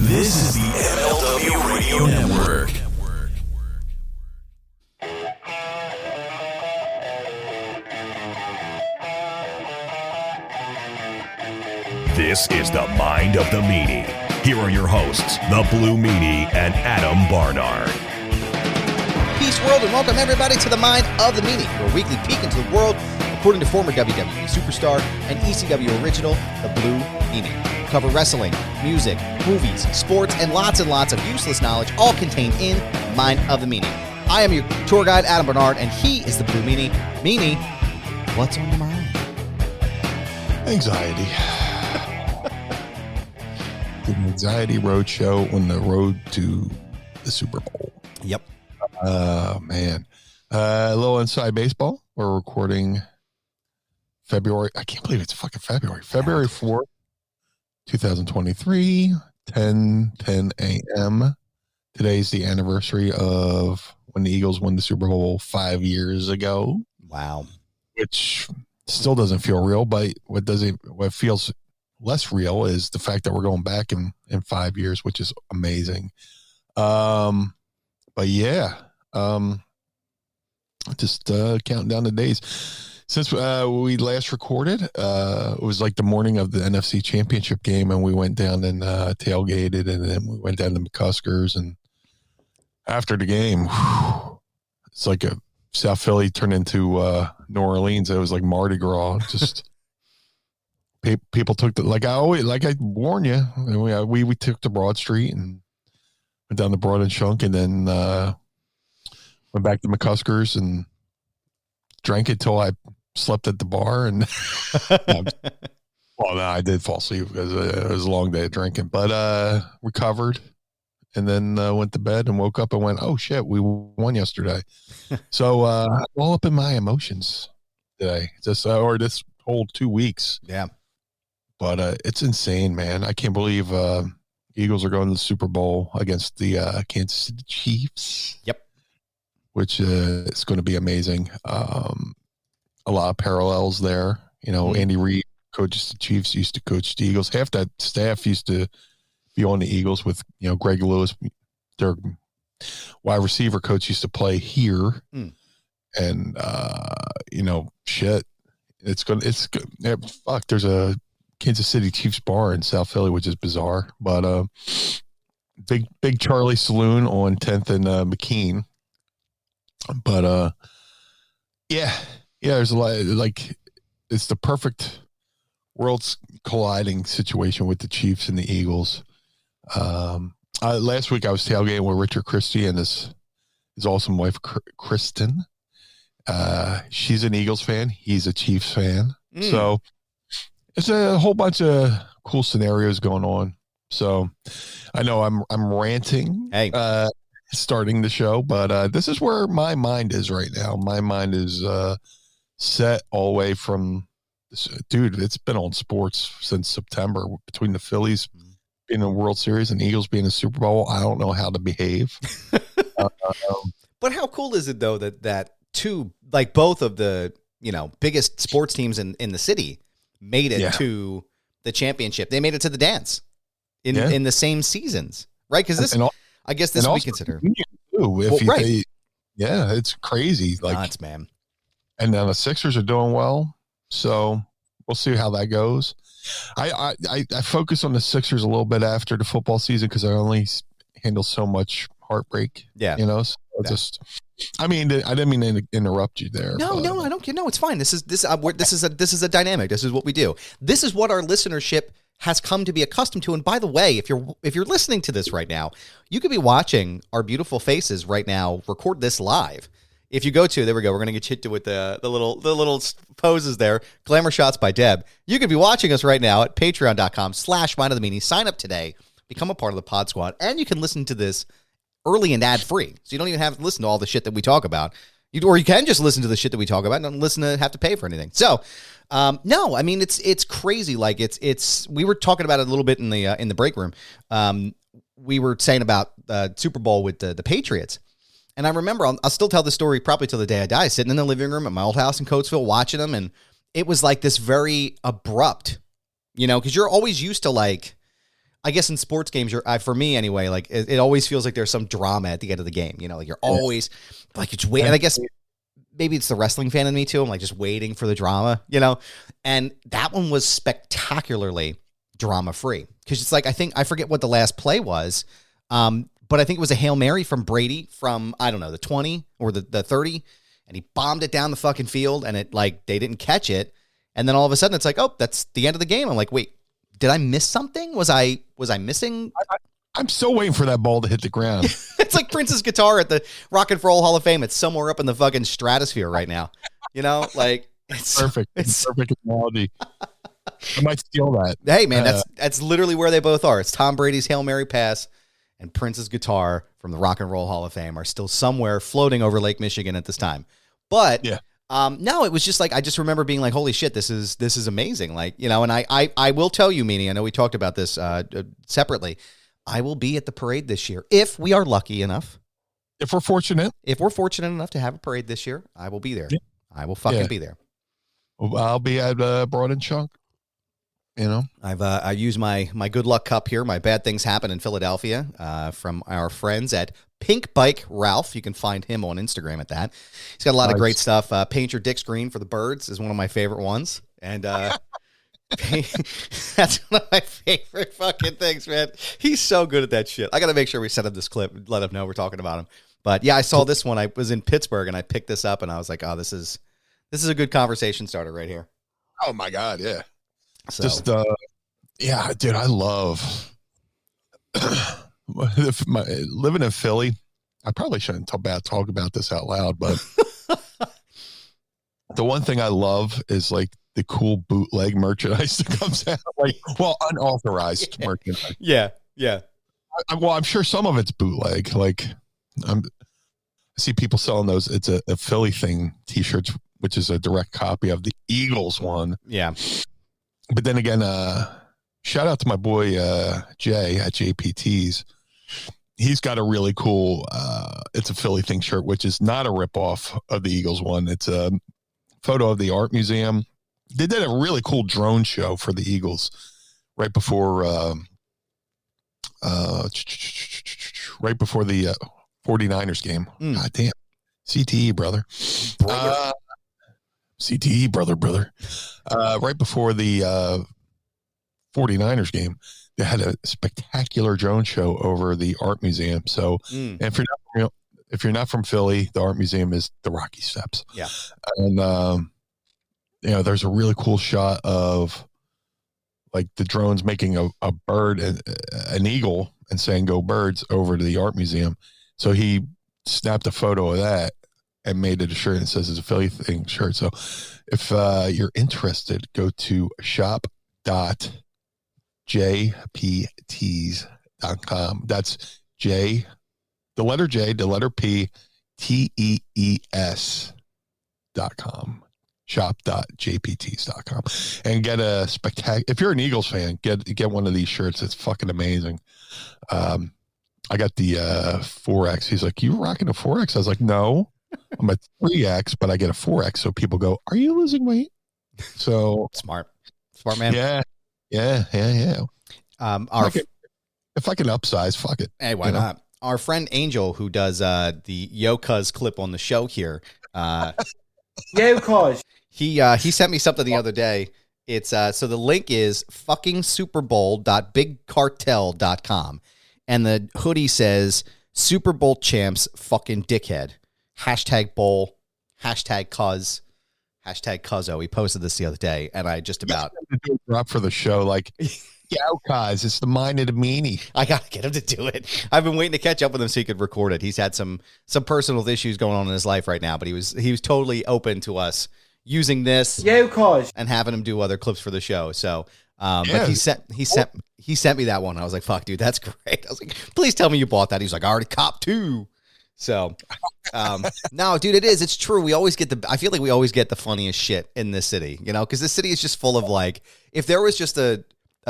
This is the MLW Radio Network. This is the Mind of the Meanie. Here are your hosts, the Blue Meanie and Adam Barnard. Peace, world, and welcome everybody to the Mind of the Meanie, your weekly peek into the world, according to former WWE superstar and ECW original, the Blue Meanie. We cover wrestling, music, movies, sports, and lots of useless knowledge, all contained in Mind of the Meanie. I am your tour guide, Adam Barnard, and he is the Blue Meanie. Meanie, what's on your mind? Anxiety. The Anxiety Roadshow on the road to the Super Bowl. Yep. Man. A little inside baseball. We're recording February. I can't believe it's fucking February. February 4th, 2023, 10 a.m. Today's the anniversary of when the Eagles won the Super Bowl 5 years ago. Wow. Which still doesn't feel real, but what feels less real is the fact that we're going back in 5 years, which is amazing. But yeah, just counting down the days since we last recorded. It was like the morning of the NFC Championship game, and we went down and tailgated, and then we went down to McCuskers, and after the game, it's like a South Philly turned into New Orleans. It was like Mardi Gras. Just people took the, like I warned you. We took the Broad Street and went down the Broad and Shunk, and then went back to McCuskers and drank it till I slept at the bar. And well, no, I did fall asleep because it was a long day of drinking, but recovered. And then went to bed and woke up and went, oh shit, we won yesterday. So I'm all up in my emotions today, or this whole 2 weeks. Yeah. But it's insane, man. I can't believe Eagles are going to the Super Bowl against the Kansas City Chiefs. Yep. Which is going to be amazing. A lot of parallels there. You know, Andy Reid coaches the Chiefs, used to coach the Eagles. Half that staff used to be on the Eagles with, you know, Greg Lewis, their wide receiver coach, used to play here. And, you know, shit, it's good. Fuck, there's a Kansas City Chiefs bar in South Philly, which is bizarre, but big Charlie Saloon on 10th and McKean. But yeah, there's a lot, like, it's the perfect worlds colliding situation with the Chiefs and the Eagles. Last week I was tailgating with Richard Christie and his awesome wife Kristen. She's an Eagles fan, he's a Chiefs fan, so it's a whole bunch of cool scenarios going on. So I know I'm ranting, starting the show, but this is where my mind is right now. My mind is set all the way from, dude, it's been on sports since September, between the Phillies being in the World Series and Eagles being in the Super Bowl. I don't know how to behave. But how cool is it though that two, like both of the, you know, biggest sports teams in the city made it to the championship. They made it to the dance in the same seasons, right? Because this, I guess this we consider. It's crazy. Like, nuts, man. And now the Sixers are doing well, so we'll see how that goes. I focus on the Sixers a little bit after the football season because I only handle so much heartbreak. Yeah, you know. So just, I mean, I didn't mean to interrupt you there. No, I don't care. No, it's fine. This is a dynamic. This is what we do. This is what our listenership has come to be accustomed to. And by the way, if you're listening to this right now, you could be watching our beautiful faces right now. Record this live. If you go to, there we go. We're gonna get you with the little poses there. Glamour shots by Deb. You could be watching us right now at patreon.com/Mind of the Meanie. Sign up today, become a part of the Pod Squad, and you can listen to this early and ad free. So you don't even have to listen to all the shit that we talk about. Or you can just listen to the shit that we talk about and don't have to pay for anything. So, no, I mean it's crazy. Like it's we were talking about it a little bit in the break room. We were saying about Super Bowl with the Patriots. And I remember, I'll still tell the story probably till the day I die, sitting in the living room at my old house in Coatesville watching them. And it was like this very abrupt, you know, because you're always used to like, I guess in sports games, for me anyway, like it always feels like there's some drama at the end of the game. You know, like you're always like it's waiting. And I guess maybe it's the wrestling fan in me too. I'm like just waiting for the drama, you know. And that one was spectacularly drama free because it's like I forget what the last play was, but I think it was a Hail Mary from Brady from I don't know the 20 or the 30, and he bombed it down the fucking field, and it like they didn't catch it, and then all of a sudden it's like, oh, that's the end of the game. I'm like, wait. Did I miss something? Was I missing? I'm still waiting for that ball to hit the ground. It's like Prince's guitar at the Rock and Roll Hall of Fame. It's somewhere up in the fucking stratosphere right now. You know, like it's perfect. It's perfect analogy. I might steal that. Hey man, that's literally where they both are. It's Tom Brady's Hail Mary pass and Prince's guitar from the Rock and Roll Hall of Fame are still somewhere floating over Lake Michigan at this time. But yeah. No, it was just like I just remember being like, "Holy shit, this is amazing!" Like, you know, and I will tell you, Meanie. I know we talked about this separately. I will be at the parade this year if we are lucky enough. If we're fortunate enough to have a parade this year, I will be there. Yeah. I will fucking be there. I'll be at Broad and Shunk. You know, I use my good luck cup here. My bad things happen in Philadelphia from our friends at Pink Bike Ralph. You can find him on Instagram at that. He's got a lot of great stuff. Paint your dick's green for the birds is one of my favorite ones. And that's one of my favorite fucking things, man. He's so good at that shit. I got to make sure we set up this clip and let him know we're talking about him. But yeah, I saw this one. I was in Pittsburgh and I picked this up and I was like, oh, this is a good conversation starter right here. Oh my God. Yeah. So. Just, yeah, dude, I love living in Philly. I probably shouldn't talk about this out loud, but the one thing I love is like the cool bootleg merchandise that comes out, like, well, unauthorized merchandise. Yeah. Yeah. I'm sure some of it's bootleg. Like I see people selling those. It's a Philly thing t-shirts, which is a direct copy of the Eagles one. Yeah. But then again, shout out to my boy Jay at JPT's. He's got a really cool, it's a Philly thing shirt, which is not a ripoff of the Eagles one. It's a photo of the art museum. They did a really cool drone show for the Eagles right before the 49ers game. God damn. CTE, brother. CTE, brother. Right before the 49ers game, they had a spectacular drone show over the art museum. So, and if you're not from Philly, the art museum is the Rocky Steps. Yeah. And, you know, there's a really cool shot of like the drones making a bird, an eagle, and saying "Go Birds" over to the art museum. So he snapped a photo of that and made it a shirt and says it's a Philly thing shirt. So if you're interested, go to shop.jpts.com. That's J, the letter J, the letter P, TEES.com. Shop.jpts.com and get a spectacular. If you're an Eagles fan, get one of these shirts. It's fucking amazing. I got the 4X. He's like, "You rocking a 4X?" I was like, "No, I'm a 3X, but I get a 4X." So people go, "Are you losing weight?" So smart man. Yeah. If I can upsize, fuck it. Hey, why not? Our friend Angel, who does the Yo Cuz clip on the show here, Yo Cuz. He sent me something the other day. It's so the link is fuckingsuperbowl.bigcartel.com, and the hoodie says Super Bowl champs fucking dickhead. #bowl, #cuz, #cuzzo. He posted this the other day, and I just about do a drop for the show. Like, Yo Cuz, it's the mind of the meanie. I gotta get him to do it. I've been waiting to catch up with him so he could record it. He's had some personal issues going on in his life right now, but he was totally open to us using this and having him do other clips for the show. So, but he sent me that one. I was like, "Fuck, dude, that's great." I was like, "Please tell me you bought that." He's like, "I already copped 2." So, no, dude, it's true. I feel like we always get the funniest shit in this city, you know, because this city is just full of like, if there was just a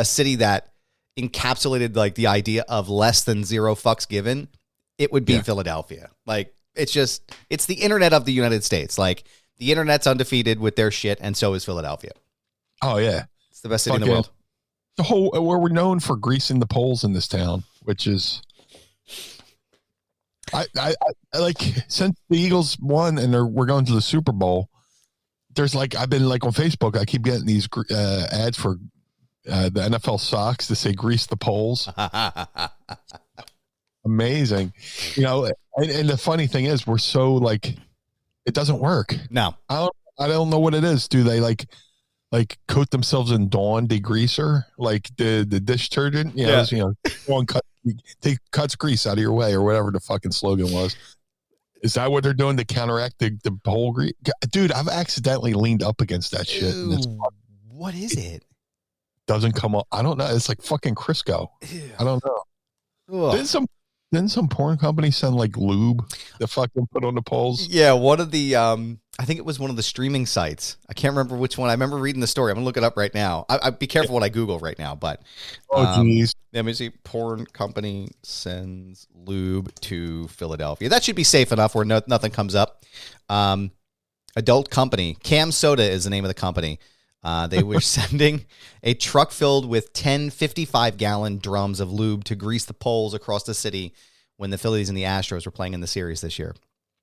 city that encapsulated like the idea of less than 0 fucks given, it would be Philadelphia. Like, it's the internet of the United States. Like, the internet's undefeated with their shit, and so is Philadelphia. Oh yeah, it's the best city in the world. the whole where we're known for greasing the poles in this town, which is I like since the Eagles won and we're going to the Super Bowl. There's like I've been like on Facebook. I keep getting these ads for the NFL socks to say "grease the poles." Amazing, you know. And the funny thing is, we're so like it doesn't work. No, I don't know what it is. Do they like coat themselves in Dawn degreaser, like the dish detergent? Dawn cuts grease out of your way, or whatever the fucking slogan was. Is that what they're doing to counteract the whole grease? Dude, I've accidentally leaned up against that shit. Ew, and what is it? Doesn't come up. I don't know. It's like fucking Crisco. Ew. I don't know. Didn't some porn company send like lube to fucking put on the poles? Yeah, one of the I think it was one of the streaming sites. I can't remember which one. I remember reading the story. I'm gonna look it up right now. I be careful what I Google right now, but geez. Let me see. Porn company sends lube to Philadelphia. That should be safe enough where nothing comes up. Adult company. Cam Soda is the name of the company. They were sending a truck filled with 10 55-gallon drums of lube to grease the poles across the city when the Phillies and the Astros were playing in the series this year.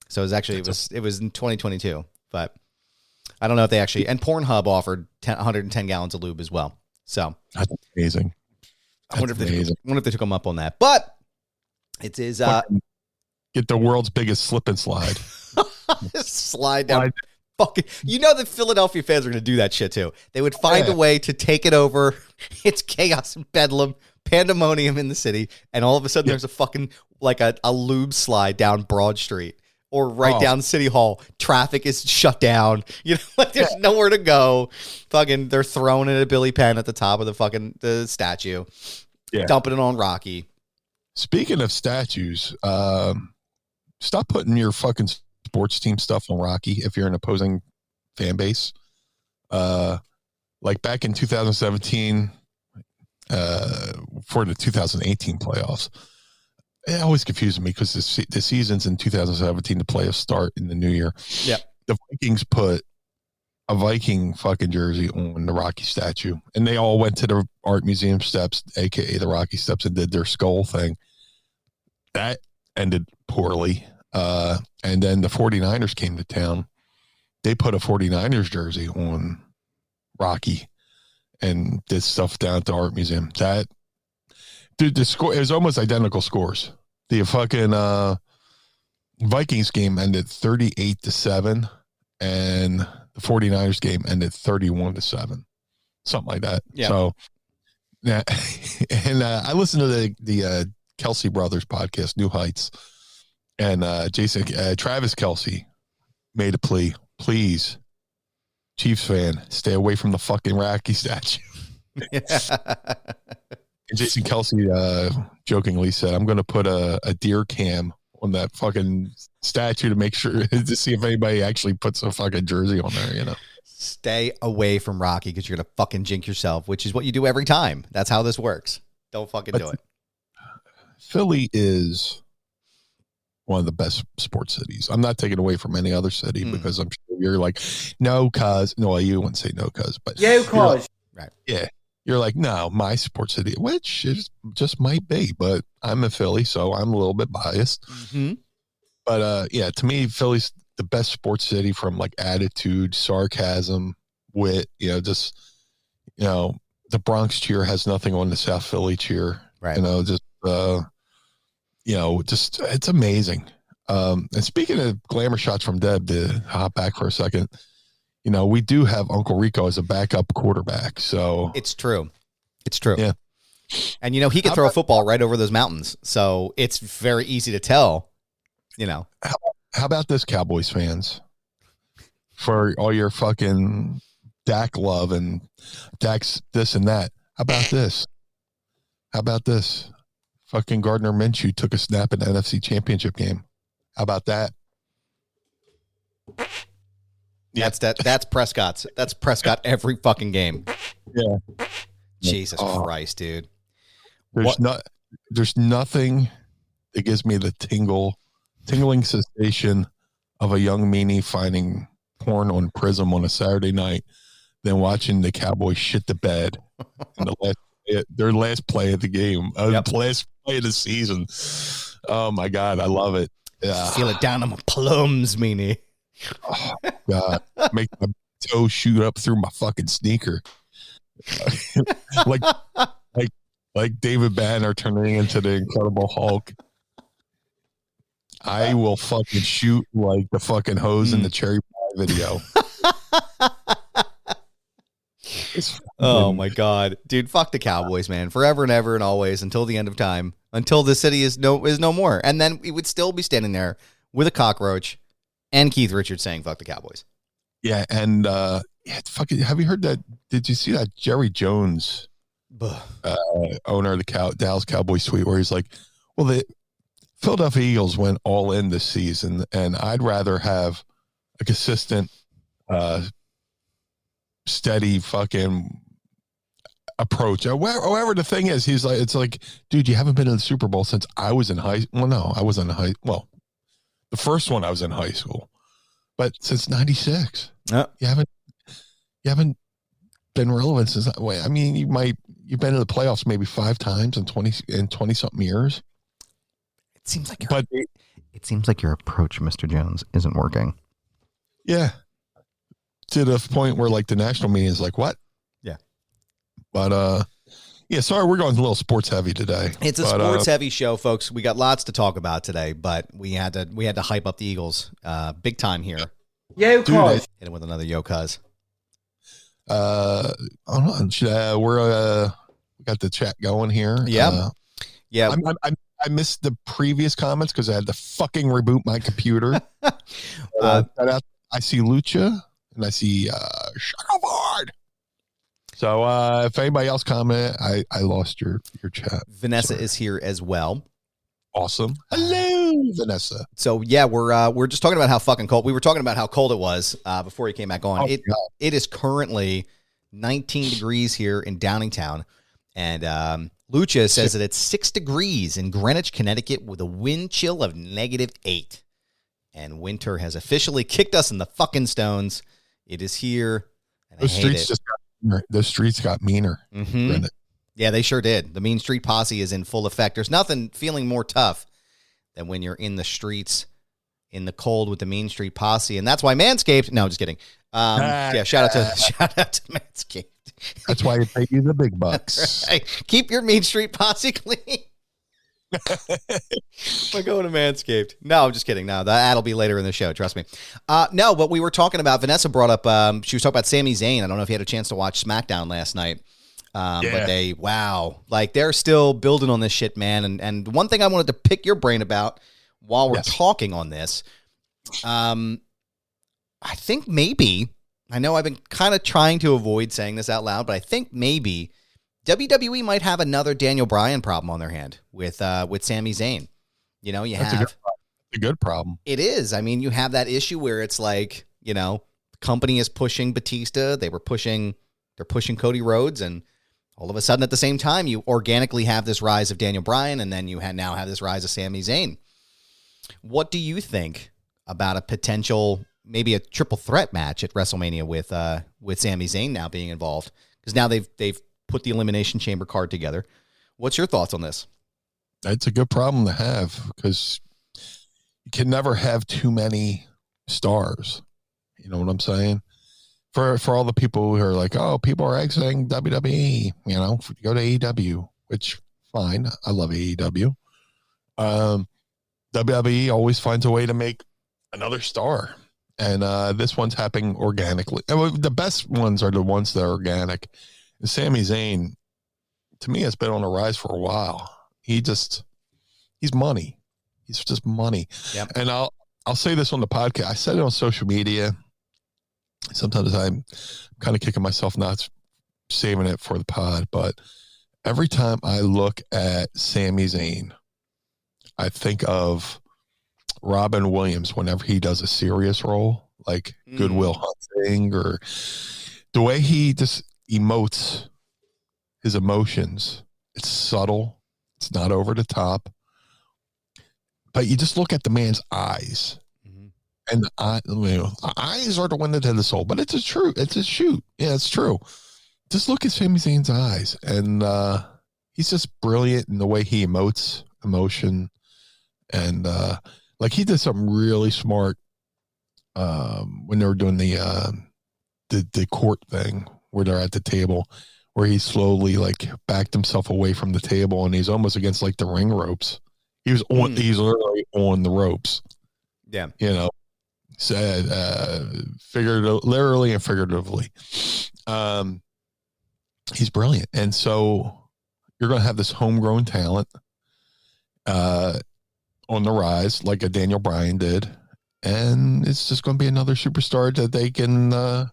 So it was in 2022, but I don't know if they actually, and Pornhub offered 110 gallons of lube as well. So that's amazing. I wonder if they took them up on that, but it is get the world's biggest slip and slide. Slide down. Fucking, the Philadelphia fans are going to do that shit too. They would find a way to take it over. It's chaos and bedlam, pandemonium in the city, and all of a sudden there's a fucking like a lube slide down Broad Street or down City Hall. Traffic is shut down. Like there's nowhere to go. Fucking, they're throwing in a Billy Penn at the top of the statue, dumping it on Rocky. Speaking of statues, stop putting your fucking sports team stuff on Rocky if you're an opposing fan base. Like back in 2017 for the 2018 playoffs, it always confuses me because the season's in 2017, the playoffs start in the new year. Yeah, the Vikings put a Viking fucking jersey on the Rocky statue, and they all went to the art museum steps, aka the Rocky steps, and did their skull thing. That ended poorly. And then the 49ers came to town. They put a 49ers jersey on Rocky and did stuff down at the art museum. The score, it was almost identical scores. The fucking Vikings game ended 38-7, and the 49ers game ended 31-7, something like that. Yeah. So, yeah, and I listened to the Kelsey Brothers podcast, New Heights. And Travis Kelce made a plea. Please, Chiefs fan, stay away from the fucking Rocky statue. And Jason Kelce jokingly said, I'm going to put a deer cam on that fucking statue to make sure to see if anybody actually puts a fucking jersey on there, Stay away from Rocky because you're going to fucking jinx yourself, which is what you do every time. That's how this works. Don't fucking do it. Philly is one of the best sports cities. I'm not taking away from any other city because I'm sure you're like, no, cuz. No, you wouldn't say no, cuz. But yeah, cuz. Right. Yeah. You're like, no, my sports city, which is just might be, but I'm in Philly, so I'm a little bit biased. Mm-hmm. But to me, Philly's the best sports city from like attitude, sarcasm, wit, the Bronx cheer has nothing on the South Philly cheer. Right. Just it's amazing. And speaking of glamour shots from Deb, to hop back for a second, we do have Uncle Rico as a backup quarterback. So it's true. Yeah. And he can throw a football right over those mountains. So it's very easy to tell, How about this, Cowboys fans? For all your fucking Dak love and Dak's this and that. How about this? Fucking Gardner Minshew took a snap in the NFC Championship game. How about that? Yeah. That's Prescott's. That's Prescott every fucking game. Yeah. Jesus Christ, dude. There's nothing that gives me the tingling sensation of a young meanie finding porn on Prism on a Saturday night than watching the Cowboys shit the bed in their last play of the game, Yep. last play of the season. Oh my God, I love it. Yeah. Feel it down on my plums, Meanie. Oh God, make my toe shoot up through my fucking sneaker, like like David Banner turning into the Incredible Hulk. I will fucking shoot like the fucking hose in the Cherry Pie video. Oh my God, dude! Fuck the Cowboys, man, forever and ever and always until the end of time, until the city is no more, and then we would still be standing there with a cockroach and Keith Richards saying "fuck the Cowboys." Yeah, and fucking. Have you heard that? Did you see that Jerry Jones, owner of the Dallas Cowboys tweet, where he's like, "Well, the Philadelphia Eagles went all in this season, and I'd rather have a consistent, steady fucking approach." However, the thing is, he's like, it's like, dude, you haven't been in the Super Bowl since I was in high. Well, no, I was in high. Well, the first one I was in high school, but since '96, you haven't been relevant since that way. I mean, you've been in the playoffs maybe 5 times in 20 something years. It seems like your approach, Mr. Jones, isn't working. Yeah. To the point where like the national media is like, what? Yeah. But yeah, sorry, we're going a little sports heavy today. It's a sports heavy show, folks. We got lots to talk about today, but we had to hype up the Eagles big time here. Yo, cuz. Hit him with another yo, cuz. Hold on. We got the chat going here. Yeah. Yeah. I missed the previous comments because I had to fucking reboot my computer. I see Lucha and I see Shackleford. So if anybody else comment, I lost your chat. Vanessa is here as well. Awesome. Hello, Vanessa. So yeah, we're just talking about how fucking cold. We were talking about how cold it was before he came back on. It is currently 19 degrees here in Downingtown, and Lucha says that it's 6 degrees in Greenwich, Connecticut, with a wind chill of -8. And winter has officially kicked us in the fucking stones. It is here, and the streets got meaner. Mm-hmm. Yeah, they sure did. The Mean Street Posse is in full effect. There's nothing feeling more tough than when you're in the streets in the cold with the Mean Street Posse, and that's why Manscaped. No, just kidding. Yeah, shout out to Manscaped. That's why you pay you the big bucks. Right. Keep your Mean Street Posse clean. By going to Manscaped. No, I'm just kidding. No, that'll be later in the show. Trust me. No, but we were talking about, Vanessa brought up, she was talking about Sami Zayn. I don't know if you had a chance to watch SmackDown last night. But they're still building on this shit, man. And one thing I wanted to pick your brain about while we're talking on this, I think maybe, I know I've been kind of trying to avoid saying this out loud, but I think maybe WWE might have another Daniel Bryan problem on their hand with Sami Zayn. You know, That's a good problem. It is. I mean, you have that issue where it's like, you know, the company is pushing Batista. They're pushing Cody Rhodes, and all of a sudden at the same time, you organically have this rise of Daniel Bryan, and then you now have this rise of Sami Zayn. What do you think about a potential, maybe a triple threat match at WrestleMania with Sami Zayn now being involved? Because now they've put the Elimination Chamber card together. What's your thoughts on this? It's a good problem to have because you can never have too many stars. You know what I'm saying? For all the people who are like, oh, people are exiting WWE, you know, go to AEW, which fine. I love AEW. WWE always finds a way to make another star. And this one's happening organically. And the best ones are the ones that are organic. And Sami Zayn, to me, has been on a rise for a while. He's money. He's just money. Yep. And I'll say this on the podcast. I said it on social media. Sometimes I'm kind of kicking myself, not saving it for the pod, but every time I look at Sami Zayn, I think of Robin Williams whenever he does a serious role, like Good Will Hunting, or the way he just emotes his emotions. It's subtle. It's not over the top. But you just look at the man's eyes. And the eyes are the one that had the soul, but it's a shoot. Yeah, it's true. just look at Sami Zayn's eyes, and he's just brilliant in the way he emotes emotion, and like he did something really smart when they were doing the court thing where they're at the table, where he slowly like backed himself away from the table, and he's almost against like the ring ropes. He was on. He's literally on the ropes. Yeah, said literally and figuratively. He's brilliant, and so you're going to have this homegrown talent on the rise, like a Daniel Bryan did, and it's just going to be another superstar that they can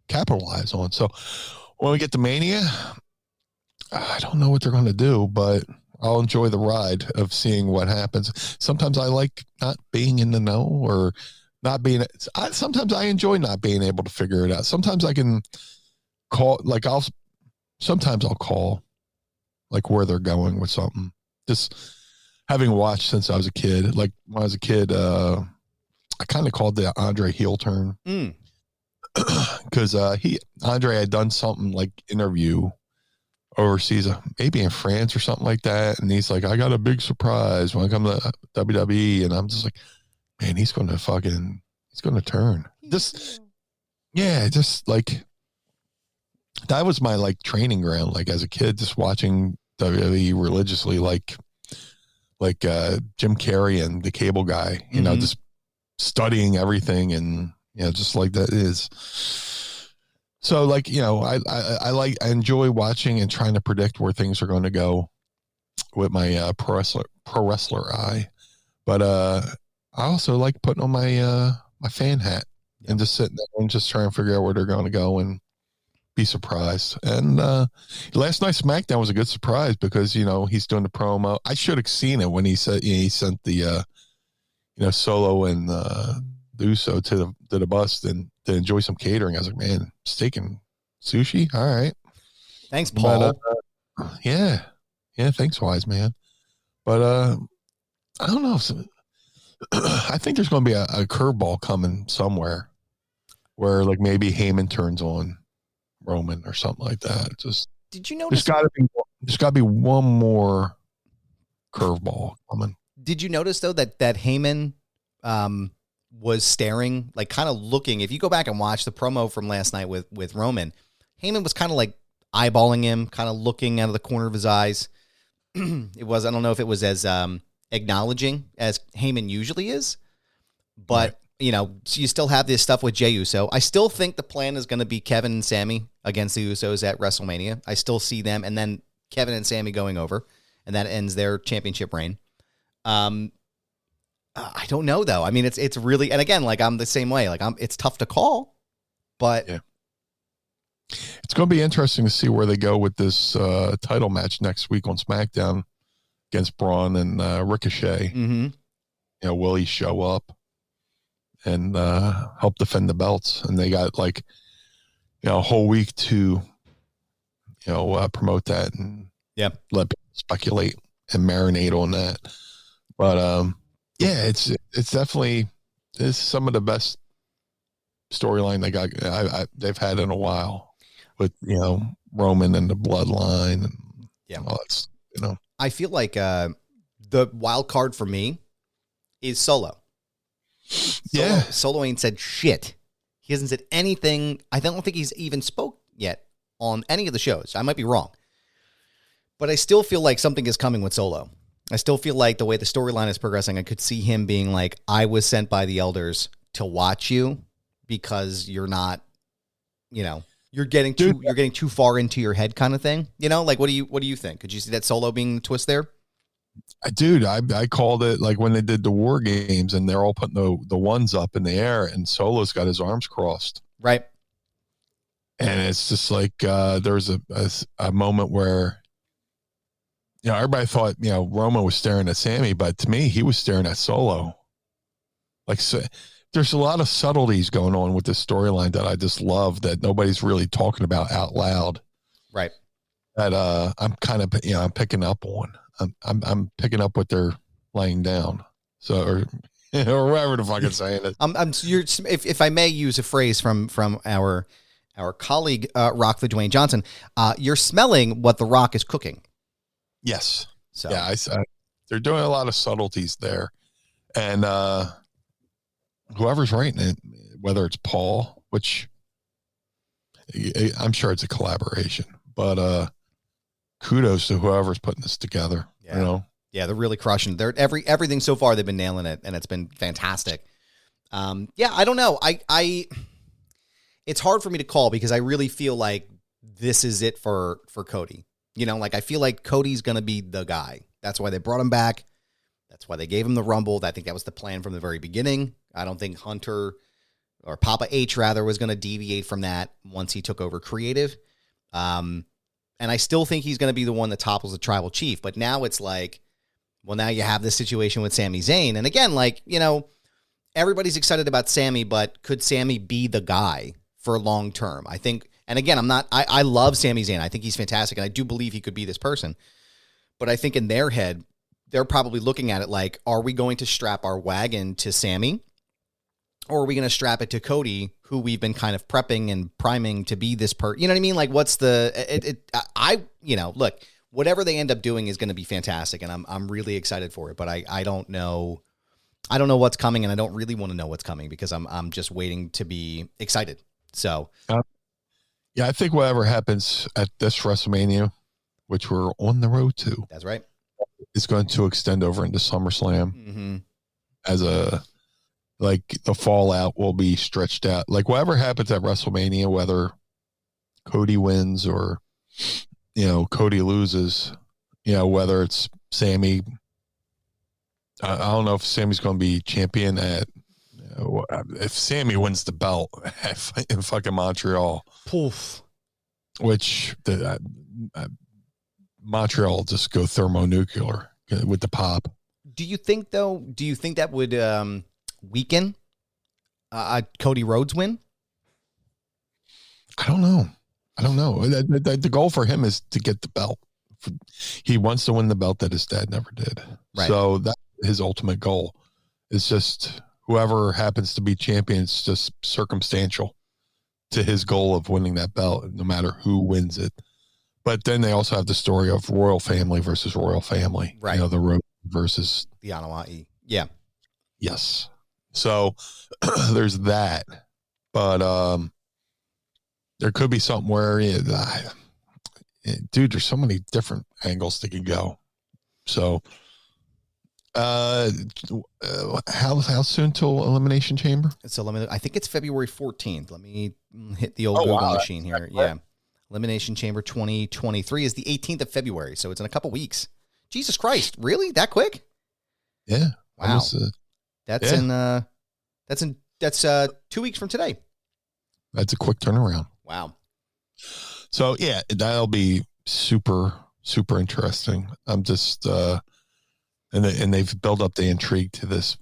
capitalize on. So when we get to Mania, I don't know what they're going to do, but I'll enjoy the ride of seeing what happens. Sometimes I like not being in the know, or not being. Sometimes I enjoy not being able to figure it out. Sometimes I can call, like sometimes I'll call like where they're going with something. Just having watched since I was a kid. Like when I was a kid, I kind of called the Andre heel turn because Andre had done something like interview overseas, maybe in France or something like that, and he's like, I got a big surprise when I come to WWE, and I'm just like, man, he's going to turn. Just like that was my like training ground, like as a kid, just watching WWE religiously, like Jim Carrey and the Cable Guy, you know, just studying everything, and just like that is. So like, I enjoy watching and trying to predict where things are going to go with my pro wrestler eye, but I also like putting on my my fan hat and just sitting there and just trying to figure out where they're going to go and be surprised. And last night's SmackDown was a good surprise because he's doing the promo. I should have seen it when he said he sent the Solo and the Uso to the bus and to enjoy some catering. I was like, man, steak and sushi, all right. Thanks, Paul. But, yeah, thanks, wise man. But I don't know. I think there's going to be a curveball coming somewhere where like maybe Heyman turns on Roman or something like that. Just did you notice? There's got to be one more curveball coming. Did you notice though that Heyman was staring, like kind of looking? If you go back and watch the promo from last night with Roman, Heyman was kind of like eyeballing him, kind of looking out of the corner of his eyes. I don't know if it was as acknowledging as Heyman usually is, but so you still have this stuff with Jey Uso. I still think the plan is going to be Kevin and Sami against the Usos at WrestleMania. I still see them, and then Kevin and Sami going over, and that ends their championship reign. I don't know though. I mean, it's really, and again, like I'm the same way. Like it's tough to call, but yeah. It's going to be interesting to see where they go with this title match next week on SmackDown against Braun and Ricochet. Mm-hmm. Will he show up and help defend the belts? And they got like a whole week to promote that and let people speculate and marinate on that. But it's definitely some of the best storyline they've had in a while with Roman and the bloodline and all that. I feel like the wild card for me is Solo. Solo ain't said shit. He hasn't said anything. I don't think he's even spoke yet on any of the shows. I might be wrong, but I still feel like something is coming with Solo. I still feel like the way the storyline is progressing, I could see him being like, I was sent by the elders to watch you because you're not, you're getting too far into your head kind of thing. Like, what do you think? Could you see that Solo being the twist there? Dude, I called it like when they did the War Games and they're all putting the ones up in the air and Solo's got his arms crossed. Right. And it's just like there's a moment where everybody thought Roman was staring at Sami, but to me he was staring at Solo. Like, so, there's a lot of subtleties going on with this storyline that I just love that nobody's really talking about out loud. Right. That I'm kind of I'm picking up on. I'm picking up what they're laying down. So or whatever the fuck I'm saying it. If I may use a phrase from our our colleague Rock the Dwayne Johnson, you're smelling what The Rock is cooking. Yes. So yeah, they're doing a lot of subtleties there, and whoever's writing it, whether it's Paul, which I'm sure it's a collaboration, but kudos to whoever's putting this together. Yeah. You know, yeah, they're really crushing it. They're everything so far. They've been nailing it, and it's been fantastic. Yeah, I don't know. It's hard for me to call because I really feel like this is it for Cody. You know, like I feel like Cody's going to be the guy. That's why they brought him back. That's why they gave him the Rumble. I think that was the plan from the very beginning. I don't think Hunter or Papa H rather was going to deviate from that once he took over creative. And I still think he's going to be the one that topples the tribal chief. But now it's like, well, now you have this situation with Sami Zayn. And again, like, you know, everybody's excited about Sami, but could Sami be the guy for long term? I think, and again, I love Sami Zayn. I think he's fantastic. And I do believe he could be this person. But I think in their head, they're probably looking at it like, are we going to strap our wagon to Sami? Or are we going to strap it to Cody, who we've been kind of prepping and priming to be this person? You know what I mean? Like, what's look, whatever they end up doing is going to be fantastic. And I'm really excited for it, but I don't know. I don't know what's coming, and I don't really want to know what's coming because I'm just waiting to be excited. So, yeah, I think whatever happens at this WrestleMania, which we're on the road to, that's right, is going to extend over into SummerSlam. Mm-hmm. As like the fallout will be stretched out. Like whatever happens at WrestleMania, whether Cody wins or, you know, Cody loses, you know, whether it's Sami. I don't know if Sami's going to be champion at, if Sami wins the belt in fucking Montreal. Poof. Which Montreal will just go thermonuclear with the pop. Do you think that would weaken Cody Rhodes' win? I don't know. The goal for him is to get the belt. He wants to win the belt that his dad never did. Right. So that's his ultimate goal. It's just whoever happens to be champion, it's just circumstantial to his goal of winning that belt, no matter who wins it. But then they also have the story of royal family versus royal family. Right. You know, the Rhodes versus the Anoa'i. Yeah. Yes. So there's that. But there could be something where, dude, there's so many different angles that could go. So how soon till Elimination Chamber? I think it's February 14th. Let me hit the old Google machine here. Yeah. Elimination Chamber 2023 is the 18th of February. So it's in a couple weeks. Jesus Christ. Really? That quick? Yeah. Wow. Almost, that's 2 weeks from today. That's a quick turnaround. Wow. So yeah, that'll be super, super interesting. I'm just, and they've built up the intrigue to this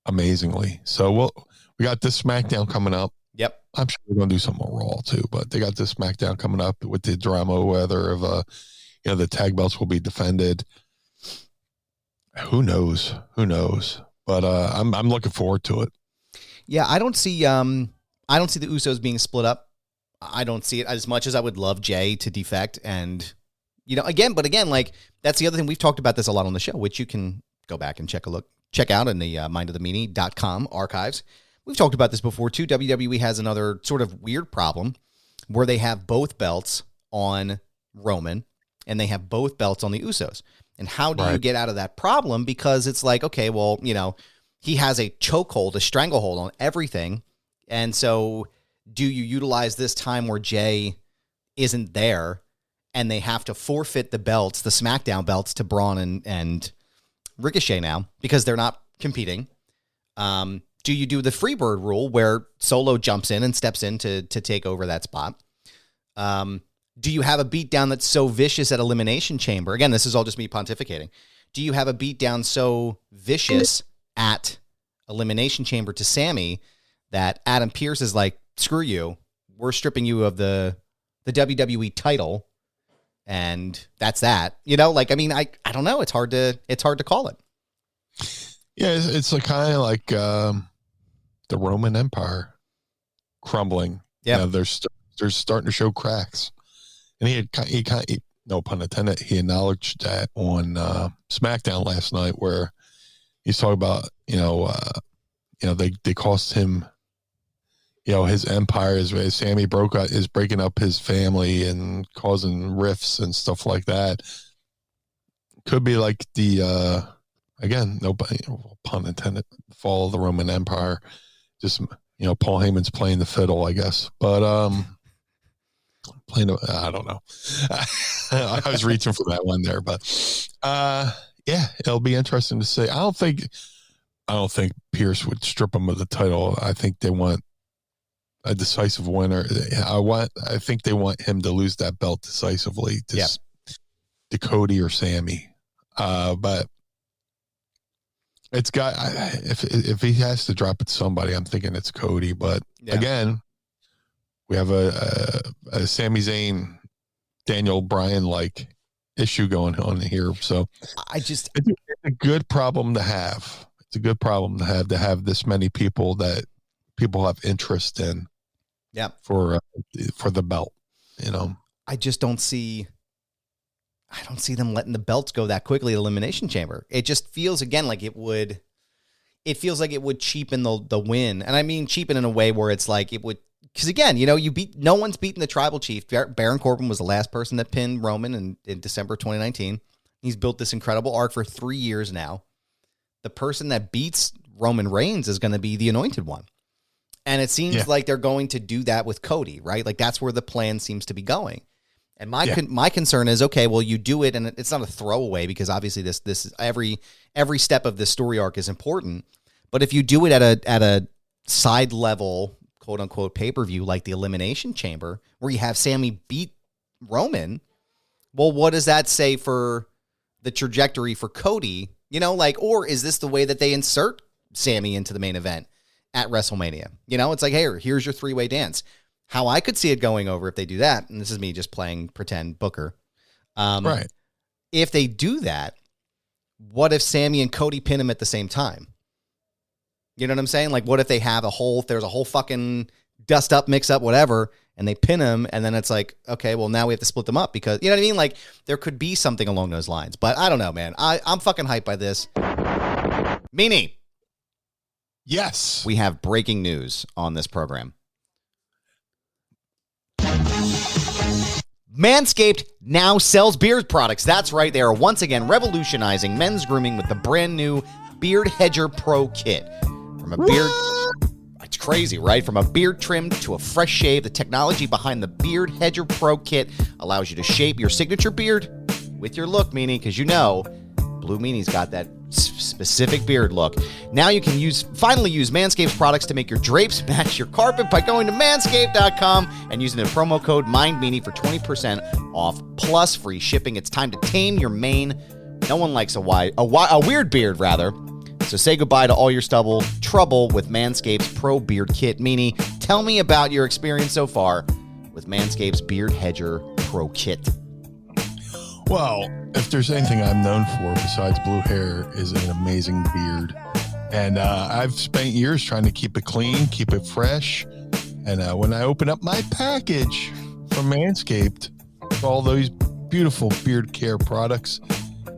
amazingly. So we got this SmackDown coming up. Yep. I'm sure they're going to do some more Raw too, but they got this SmackDown coming up with the drama, whether of, the tag belts will be defended. Who knows? But I'm looking forward to it. Yeah, I don't see the Usos being split up. I don't see it as much as I would love Jay to defect. And, again, like, that's the other thing. We've talked about this a lot on the show, which you can go back and check out in the mindofthemeanie.com archives. We've talked about this before, too. WWE has another sort of weird problem where they have both belts on Roman and they have both belts on the Usos. And how do you get out of that problem? Because it's like, okay, well, he has a chokehold, a stranglehold on everything. And so do you utilize this time where Jay isn't there and they have to forfeit the belts, the SmackDown belts, to Braun and Ricochet now because they're not competing? Do you do the Freebird rule where Solo jumps in and steps in to take over that spot? Do you have a beatdown that's so vicious at Elimination Chamber? Again, this is all just me pontificating. Do you have a beatdown so vicious at Elimination Chamber to Sami that Adam Pearce is like, screw you, we're stripping you of the WWE title, and that's that. I don't know. It's hard to call it. Yeah, it's kind of like the Roman Empire crumbling. Yeah. They're starting to show cracks. And he no pun intended, he acknowledged that on SmackDown last night, where he's talking about, they cost him, his empire as Sammy is breaking up his family and causing rifts and stuff like that. Could be like the, again, no pun intended, fall of the Roman Empire. Just, Paul Heyman's playing the fiddle, I guess. But, I don't know. I was reaching for that one there, but it'll be interesting to see. I don't think Pierce would strip him of the title. I think they want a decisive winner. I think they want him to lose that belt decisively to Cody or Sammy. But it's got, if he has to drop it to somebody, I'm thinking it's Cody. But again, we have a Sami Zayn, Daniel Bryan like issue going on here. So it's a good problem to have. It's a good problem to have this many people that people have interest in. Yeah. For the belt, I just don't see them letting the belts go that quickly at Elimination Chamber. It just feels again like it would cheapen the win. And I mean cheapen in a way where it's like it would, because again, no one's beaten the tribal chief. Baron Corbin was the last person that pinned Roman in December 2019. He's built this incredible arc for 3 years now. The person that beats Roman Reigns is going to be the Anointed One. And it seems like they're going to do that with Cody, right? Like that's where the plan seems to be going. And my concern is, okay, well, you do it, and it's not a throwaway because obviously this is every step of this story arc is important. But if you do it at a side level, quote unquote, pay-per-view like the Elimination Chamber, where you have Sammy beat Roman, well, what does that say for the trajectory for Cody? Or is this the way that they insert Sammy into the main event at WrestleMania? It's like, hey, here's your three-way dance. How I could see it going over if they do that, and this is me just playing pretend Booker. Right. If they do that, what if Sammy and Cody pin him at the same time? You know what I'm saying? Like, what if they have there's a whole fucking dust up, mix up, whatever, and they pin him, and then it's like, okay, well, now we have to split them up because, you know what I mean? Like, there could be something along those lines. But I don't know, man. I'm fucking hyped by this. Meanie. Yes. We have breaking news on this program. Manscaped now sells beard products. That's right. They are once again revolutionizing men's grooming with the brand new Beard Hedger Pro Kit. From a beard, it's crazy, right? From a beard trim to a fresh shave, the technology behind the Beard Hedger Pro Kit allows you to shape your signature beard with your look, Meanie, because Blue Meanie's got that specific beard look. Now you can finally use Manscaped's products to make your drapes match your carpet by going to manscaped.com and using the promo code MindMeanie for 20% off plus free shipping. It's time to tame your mane. No one likes a weird beard, rather. So say goodbye to all your trouble with Manscaped's Pro Beard Kit. Meanie, tell me about your experience so far with Manscaped's Beard Hedger Pro Kit. Well, if there's anything I'm known for besides blue hair is an amazing beard. And I've spent years trying to keep it clean, keep it fresh. And when I opened up my package from Manscaped with all those beautiful beard care products,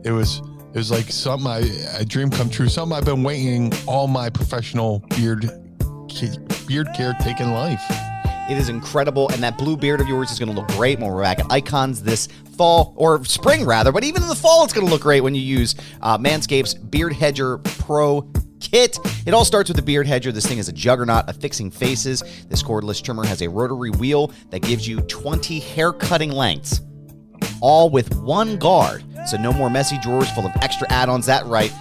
it was like something a dream come true, something I've been waiting all my professional beard care taking life. It is incredible, and that blue beard of yours is going to look great when we're back at Icons this fall, or spring rather, but even in the fall it's going to look great when you use Manscaped's Beard Hedger Pro Kit. It all starts with the Beard Hedger. This thing is a juggernaut of fixing faces. This cordless trimmer has a rotary wheel that gives you 20 hair cutting lengths, all with one guard, so no more messy drawers full of extra add-ons. That right.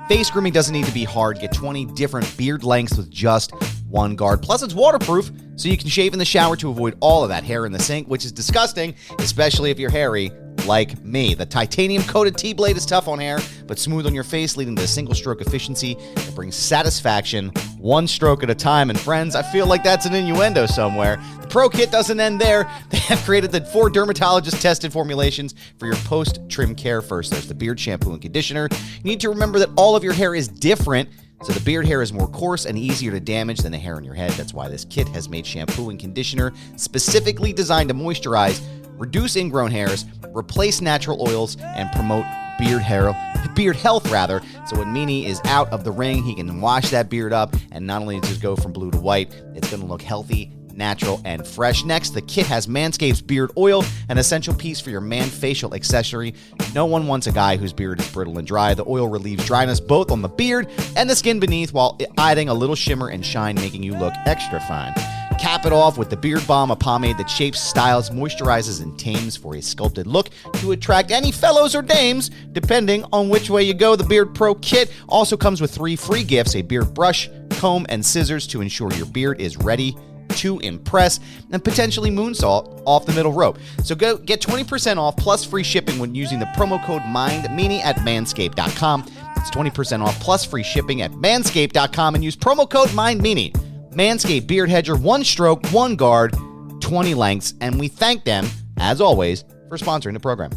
Face grooming doesn't need to be hard. Get 20 different beard lengths with just one guard. Plus, it's waterproof, so you can shave in the shower to avoid all of that hair in the sink, which is disgusting, especially if you're hairy like me. The titanium-coated T-blade is tough on hair, but smooth on your face, leading to a single-stroke efficiency that brings satisfaction one stroke at a time. And friends, I feel like that's an innuendo somewhere. The Pro Kit doesn't end there. They have created the 4 dermatologist-tested formulations for your post-trim care. First, there's the beard shampoo and conditioner. You need to remember that all of your hair is different, So the beard hair is more coarse and easier to damage than the hair on your head. That's why this kit has made shampoo and conditioner specifically designed to moisturize, reduce ingrown hairs, replace natural oils, and promote beard health. So when Meanie is out of the ring, he can wash that beard up, and not only does it go from blue to white, it's going to look healthy, natural, and fresh. Next, the kit has Manscaped's beard oil, an essential piece for your man facial accessory. No one wants a guy whose beard is brittle and dry. The oil relieves dryness both on the beard and the skin beneath, while adding a little shimmer and shine, making you look extra fine. Cap it off with the Beard Balm, a pomade that shapes, styles, moisturizes, and tames for a sculpted look to attract any fellows or dames, depending on which way you go. The Beard Pro kit also comes with 3 free gifts: a beard brush, comb, and scissors to ensure your beard is ready to impress, and potentially moonsault off the middle rope. So go get 20% off plus free shipping when using the promo code MINDMeanie at manscaped.com. It's 20% off plus free shipping at manscaped.com and use promo code MINDMeanie. Manscaped Beard Hedger, 1 stroke, 1 guard, 20 lengths, and we thank them, as always, for sponsoring the program.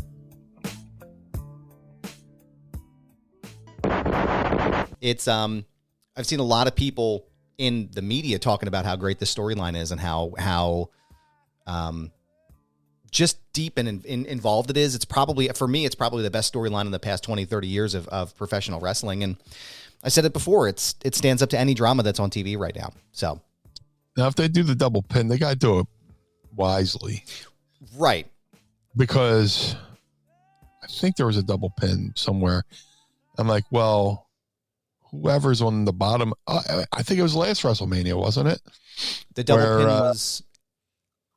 It's I've seen a lot of people in the media talking about how great this storyline is and how just deep and involved it is. It's probably, for me, it's probably the best storyline in the past 20, 30 years of professional wrestling. And I said it before, it stands up to any drama that's on TV right now. So now, if they do the double pin, they got to do it wisely. Right. Because I think there was a double pin somewhere. I'm like, well, whoever's on the bottom, I think it was last WrestleMania, wasn't it? The double pin was...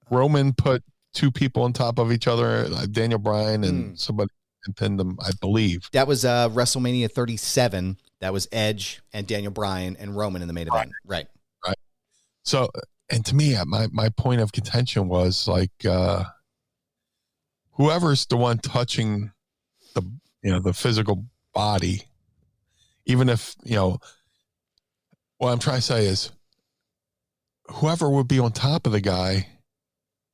Roman put 2 people on top of each other, Daniel Bryan and somebody, and pinned them, I believe. That was WrestleMania 37. That was Edge and Daniel Bryan and Roman in the main event. Right. So, and to me, my point of contention was like, whoever's the one touching the physical body, even if, what I'm trying to say is whoever would be on top of the guy,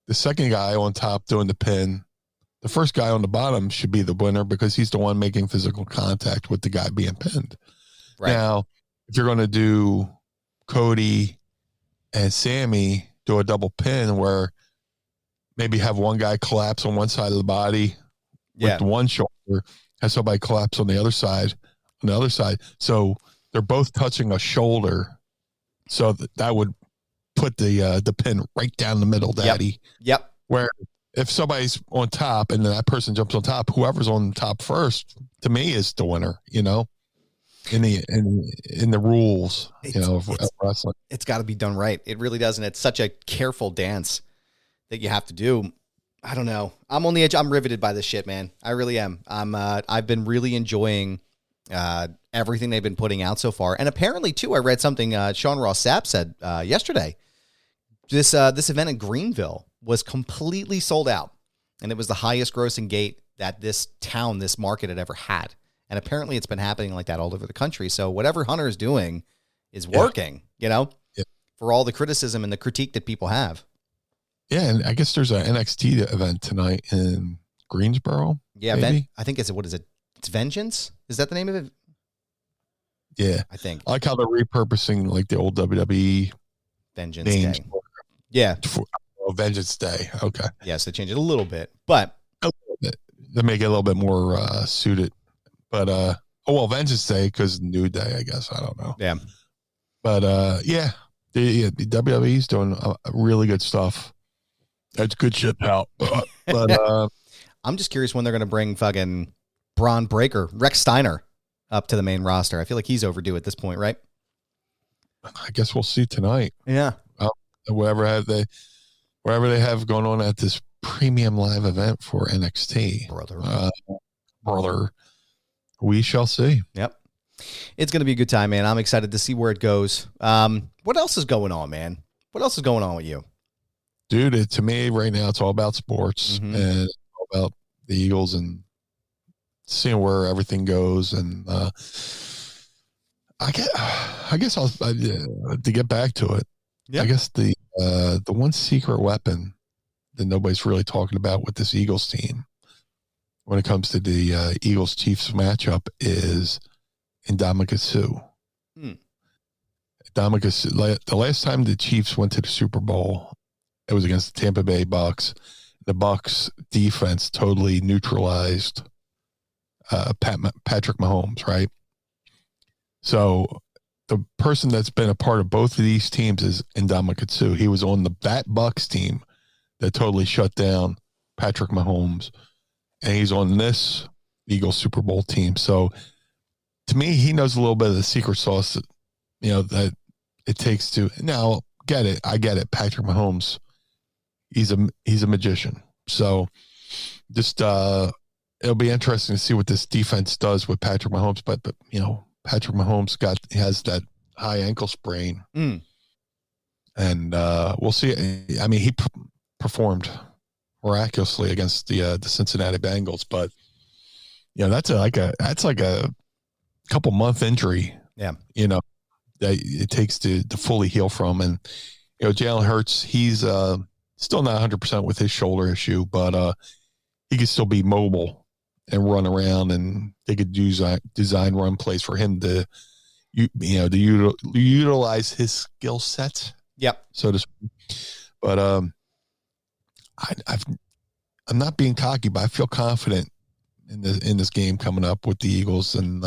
the second guy on top doing the pin, the first guy on the bottom should be the winner because he's the one making physical contact with the guy being pinned. Right. Now, if you're going to do Cody and Sami do a double pin where maybe have one guy collapse on one side of the body with the one shoulder, have somebody collapse on the other side, so they're both touching a shoulder, so that would put the pin right down the middle, daddy. Yep. Where if somebody's on top and that person jumps on top, whoever's on top first, to me, is the winner. In the rules, of wrestling, it's got to be done right. It really does, and it's such a careful dance that you have to do. I don't know. I'm on the edge. I'm riveted by this shit, man. I really am. I've been really enjoying everything they've been putting out so far, and apparently too, I read something Sean Ross Sapp said yesterday. This event in Greenville was completely sold out, and it was the highest grossing gate that this market had ever had. And apparently it's been happening like that all over the country. So whatever Hunter is doing is working, for all the criticism and the critique that people have. Yeah, and I guess there's an NXT event tonight in Greensboro. Yeah, I think what is it? It's Vengeance? Is that the name of it? Yeah. I think. I like how they're repurposing like the old WWE Vengeance Day. Yeah. Vengeance Day. Okay. Yes, they changed it a little bit, but a little bit. They make it a little bit more suited. But, Vengeance Day, because New Day, I guess. I don't know. Yeah. But, the WWE's doing really good stuff. That's good shit, pal. But I'm just curious when they're going to bring fucking Braun Breaker, Rex Steiner, up to the main roster. I feel like he's overdue at this point, right? I guess we'll see tonight. Yeah. Whatever they have going on at this premium live event for NXT. Brother. We shall see. Yep. It's going to be a good time, man. I'm excited to see where it goes. What else is going on, man? What else is going on with you? Dude, to me right now, it's all about sports and it's all about the Eagles and seeing where everything goes. And I guess I'll to get back to it. Yep. I guess the one secret weapon that nobody's really talking about with this Eagles team when it comes to the Eagles-Chiefs matchup is Ndamukong Suh. the last time the Chiefs went to the Super Bowl, it was against the Tampa Bay Bucks. The Bucks defense totally neutralized Patrick Mahomes, right? So the person that's been a part of both of these teams is Ndamukong. He was on that Bucks team that totally shut down Patrick Mahomes, and he's on this Eagles Super Bowl team. So to me, he knows a little bit of the secret sauce that, that it takes to. Now, I get it. Patrick Mahomes, he's a magician. So just it'll be interesting to see what this defense does with Patrick Mahomes. But Patrick Mahomes has that high ankle sprain, and we'll see. I mean, he performed miraculously against the Cincinnati Bengals, but that's like a couple month injury. Yeah, that it takes to fully heal from. And Jalen Hurts, he's still not 100% with his shoulder issue, but he can still be mobile and run around, and they could design run plays for him to utilize his skill set. Yep. So to speak. But I'm not being cocky, but I feel confident in this game coming up with the Eagles, and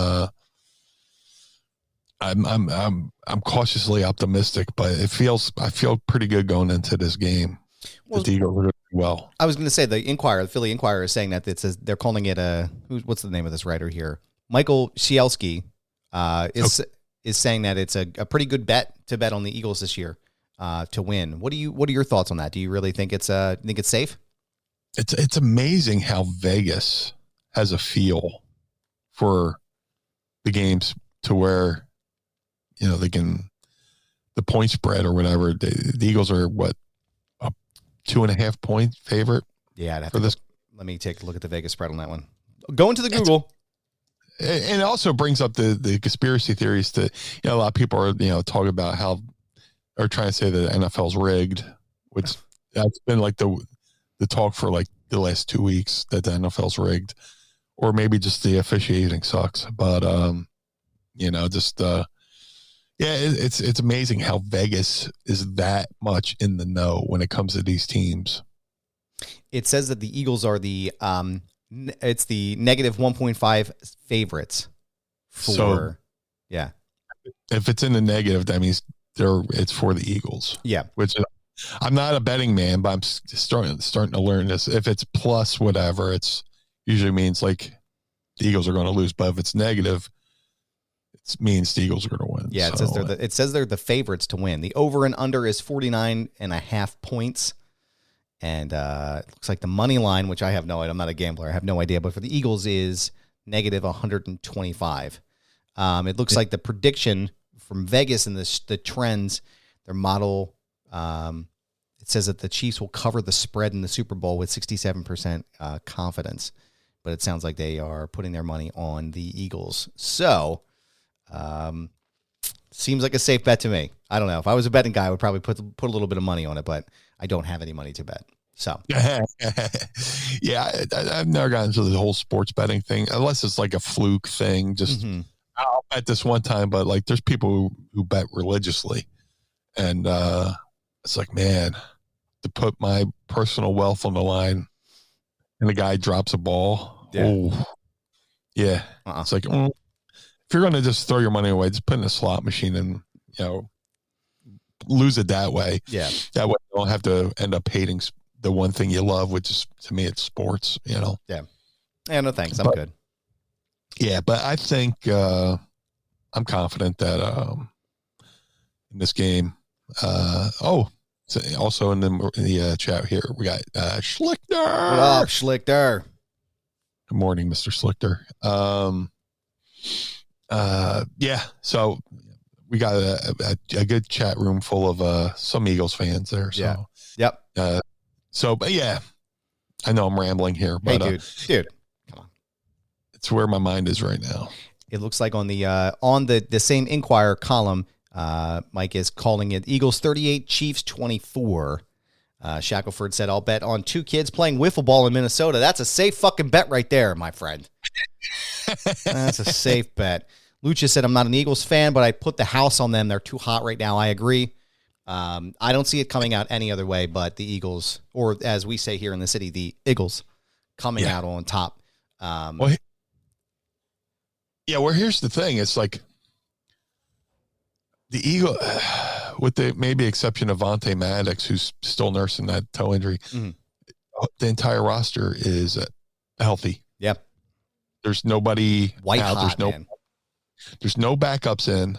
I'm cautiously optimistic, but I feel pretty good going into this game. Well, the Eagles are doing well. I was going to say the Philly Inquirer is saying that they're calling it what's the name of this writer here? Michael Schielski is saying that it's a pretty good bet on the Eagles this year to win. What are your thoughts on that? Do you really think it's safe? It's amazing how Vegas has a feel for the games to where they can, the point spread or whatever. The Eagles are what, a 2.5 point favorite? Yeah, for this. Let me take a look at the Vegas spread on that one. Go into the Google. And it also brings up the conspiracy theories that a lot of people are talking about how are trying to say that the NFL's rigged, which that's been like the talk for like the last 2 weeks, that the NFL's rigged, or maybe just the officiating sucks. But it's amazing how Vegas is that much in the know when it comes to these teams. It says that the Eagles are the it's the negative 1.5 favorites for if it's in the negative, that means it's for the Eagles. Yeah, which I'm not a betting man, but I'm starting to learn this. If it's plus whatever, it's usually means like the Eagles are going to lose. But if it's negative, it means the Eagles are going to win. Yeah, it says they're the favorites to win. The over and under is 49.5 points. And it looks like the money line, which I have no idea. I'm not a gambler. I have no idea. But for the Eagles is negative 125. It looks like the prediction from Vegas and the trends, their model, it says that the Chiefs will cover the spread in the Super Bowl with 67% confidence. But it sounds like they are putting their money on the Eagles. So, seems like a safe bet to me. I don't know. If I was a betting guy, I would probably put a little bit of money on it, but I don't have any money to bet. So yeah, I've never gotten into the whole sports betting thing unless it's like a fluke thing. Just I'll bet this one time, but like there's people who bet religiously, and it's like, man, to put my personal wealth on the line, and the guy drops a ball. Yeah. Oh, yeah. It's like if you're going to just throw your money away, just put it in a slot machine and lose it that way. Yeah. That way you don't have to end up hating the one thing you love, which is, to me, it's sports, Yeah. Yeah, no thanks. I'm good. Yeah, but I think I'm confident that in this game, also in the chat here, we got Schlichter. What up, Schlichter? Good morning, Mr. Schlichter. So we got a good chat room full of some Eagles fans there. So. Yeah. Yep. But yeah, I know I'm rambling here, but hey, dude, come on. It's where my mind is right now. It looks like on the same Inquirer column, Mike is calling it Eagles 38, Chiefs 24. Shackelford said, I'll bet on 2 kids playing wiffle ball in Minnesota. That's a safe fucking bet right there, my friend. That's a safe bet. Lucha said, I'm not an Eagles fan, but I put the house on them. They're too hot right now. I agree. I don't see it coming out any other way but the Eagles, or as we say here in the city, the Eagles coming out on top. Well, here's the thing. It's like the Eagle, with the maybe exception of Vontae Maddox, who's still nursing that toe injury, the entire roster is healthy. Yep. There's nobody white out. Hot, man. There's no backups in.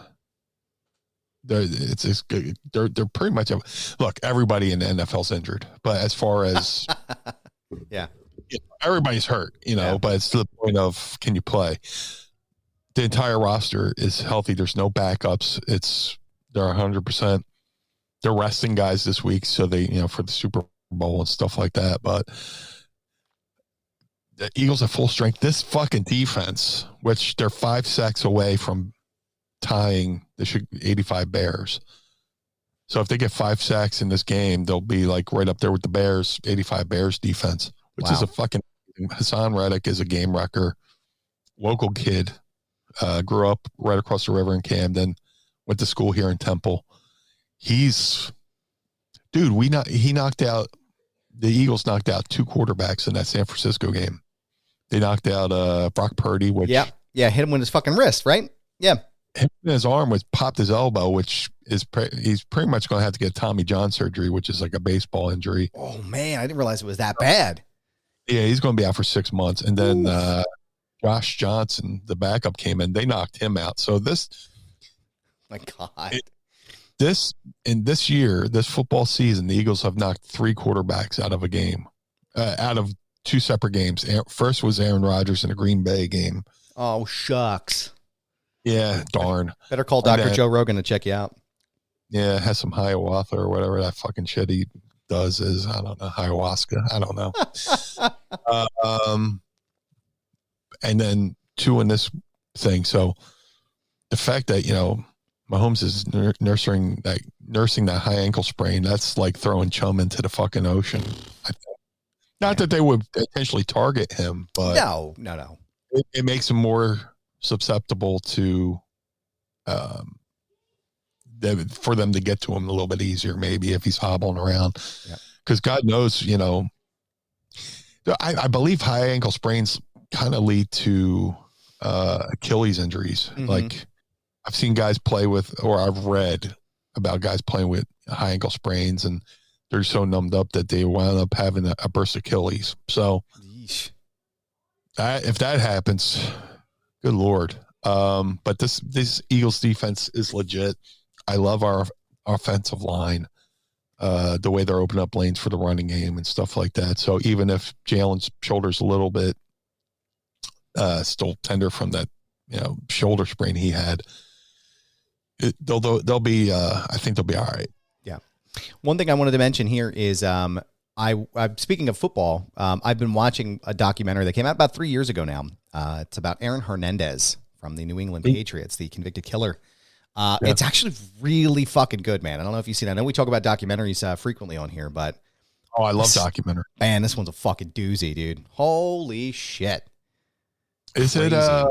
They're pretty much look. Everybody in the NFL's injured, but as far as everybody's hurt, But it's to the point of, can you play? The entire roster is healthy. There's no backups. They're 100%. They're resting guys this week, so they for the Super Bowl and stuff like that. But the Eagles at full strength. This fucking defense, which they're 5 sacks away from tying the 85 Bears. So if they get 5 sacks in this game, they'll be like right up there with the Bears, 85 Bears defense, which is a fucking. Hassan Reddick is a game wrecker, local kid, grew up right across the river in Camden, went to school here in Temple. The Eagles knocked out 2 quarterbacks in that San Francisco game. They knocked out Brock Purdy, which hit him with his fucking wrist, right? Yeah. His arm popped his elbow, which is he's pretty much going to have to get Tommy John surgery, which is like a baseball injury. Oh man, I didn't realize it was that bad. Yeah, he's going to be out for 6 months. And then Josh Johnson, the backup, came in. They knocked him out. So my God, this football season, the Eagles have knocked 3 quarterbacks out of a game, out of 2 separate games. First was Aaron Rodgers in a Green Bay game. Oh shucks. Yeah, darn. Better call Dr. Joe Rogan to check you out. Yeah, has some ayahuasca or whatever that fucking shit he does is, I don't know, ayahuasca. I don't know. And then 2 in this thing. So the fact that, Mahomes is nursing that high ankle sprain, that's like throwing chum into the fucking ocean. I think. Not that they would intentionally target him, but no. It makes him more susceptible to for them to get to him a little bit easier, maybe, if he's hobbling around. Because God knows, I believe high ankle sprains kind of lead to Achilles injuries. Like I've seen guys play with, or I've read about guys playing with high ankle sprains, and they're so numbed up that they wound up having a burst Achilles. So if that happens, good Lord. But this Eagles defense is legit. I love our offensive line, the way they're opening up lanes for the running game and stuff like that. So even if Jalen's shoulder's a little bit still tender from that, shoulder sprain he had, they'll be. I think they'll be all right. Yeah. One thing I wanted to mention here is I'm speaking of football. I've been watching a documentary that came out about 3 years ago now. It's about Aaron Hernandez from the New England Patriots, the convicted killer. It's actually really fucking good, man. I don't know if you've seen it. I know we talk about documentaries frequently on here, but I love documentary. Man, this one's a fucking doozy, dude. Holy shit. Is it a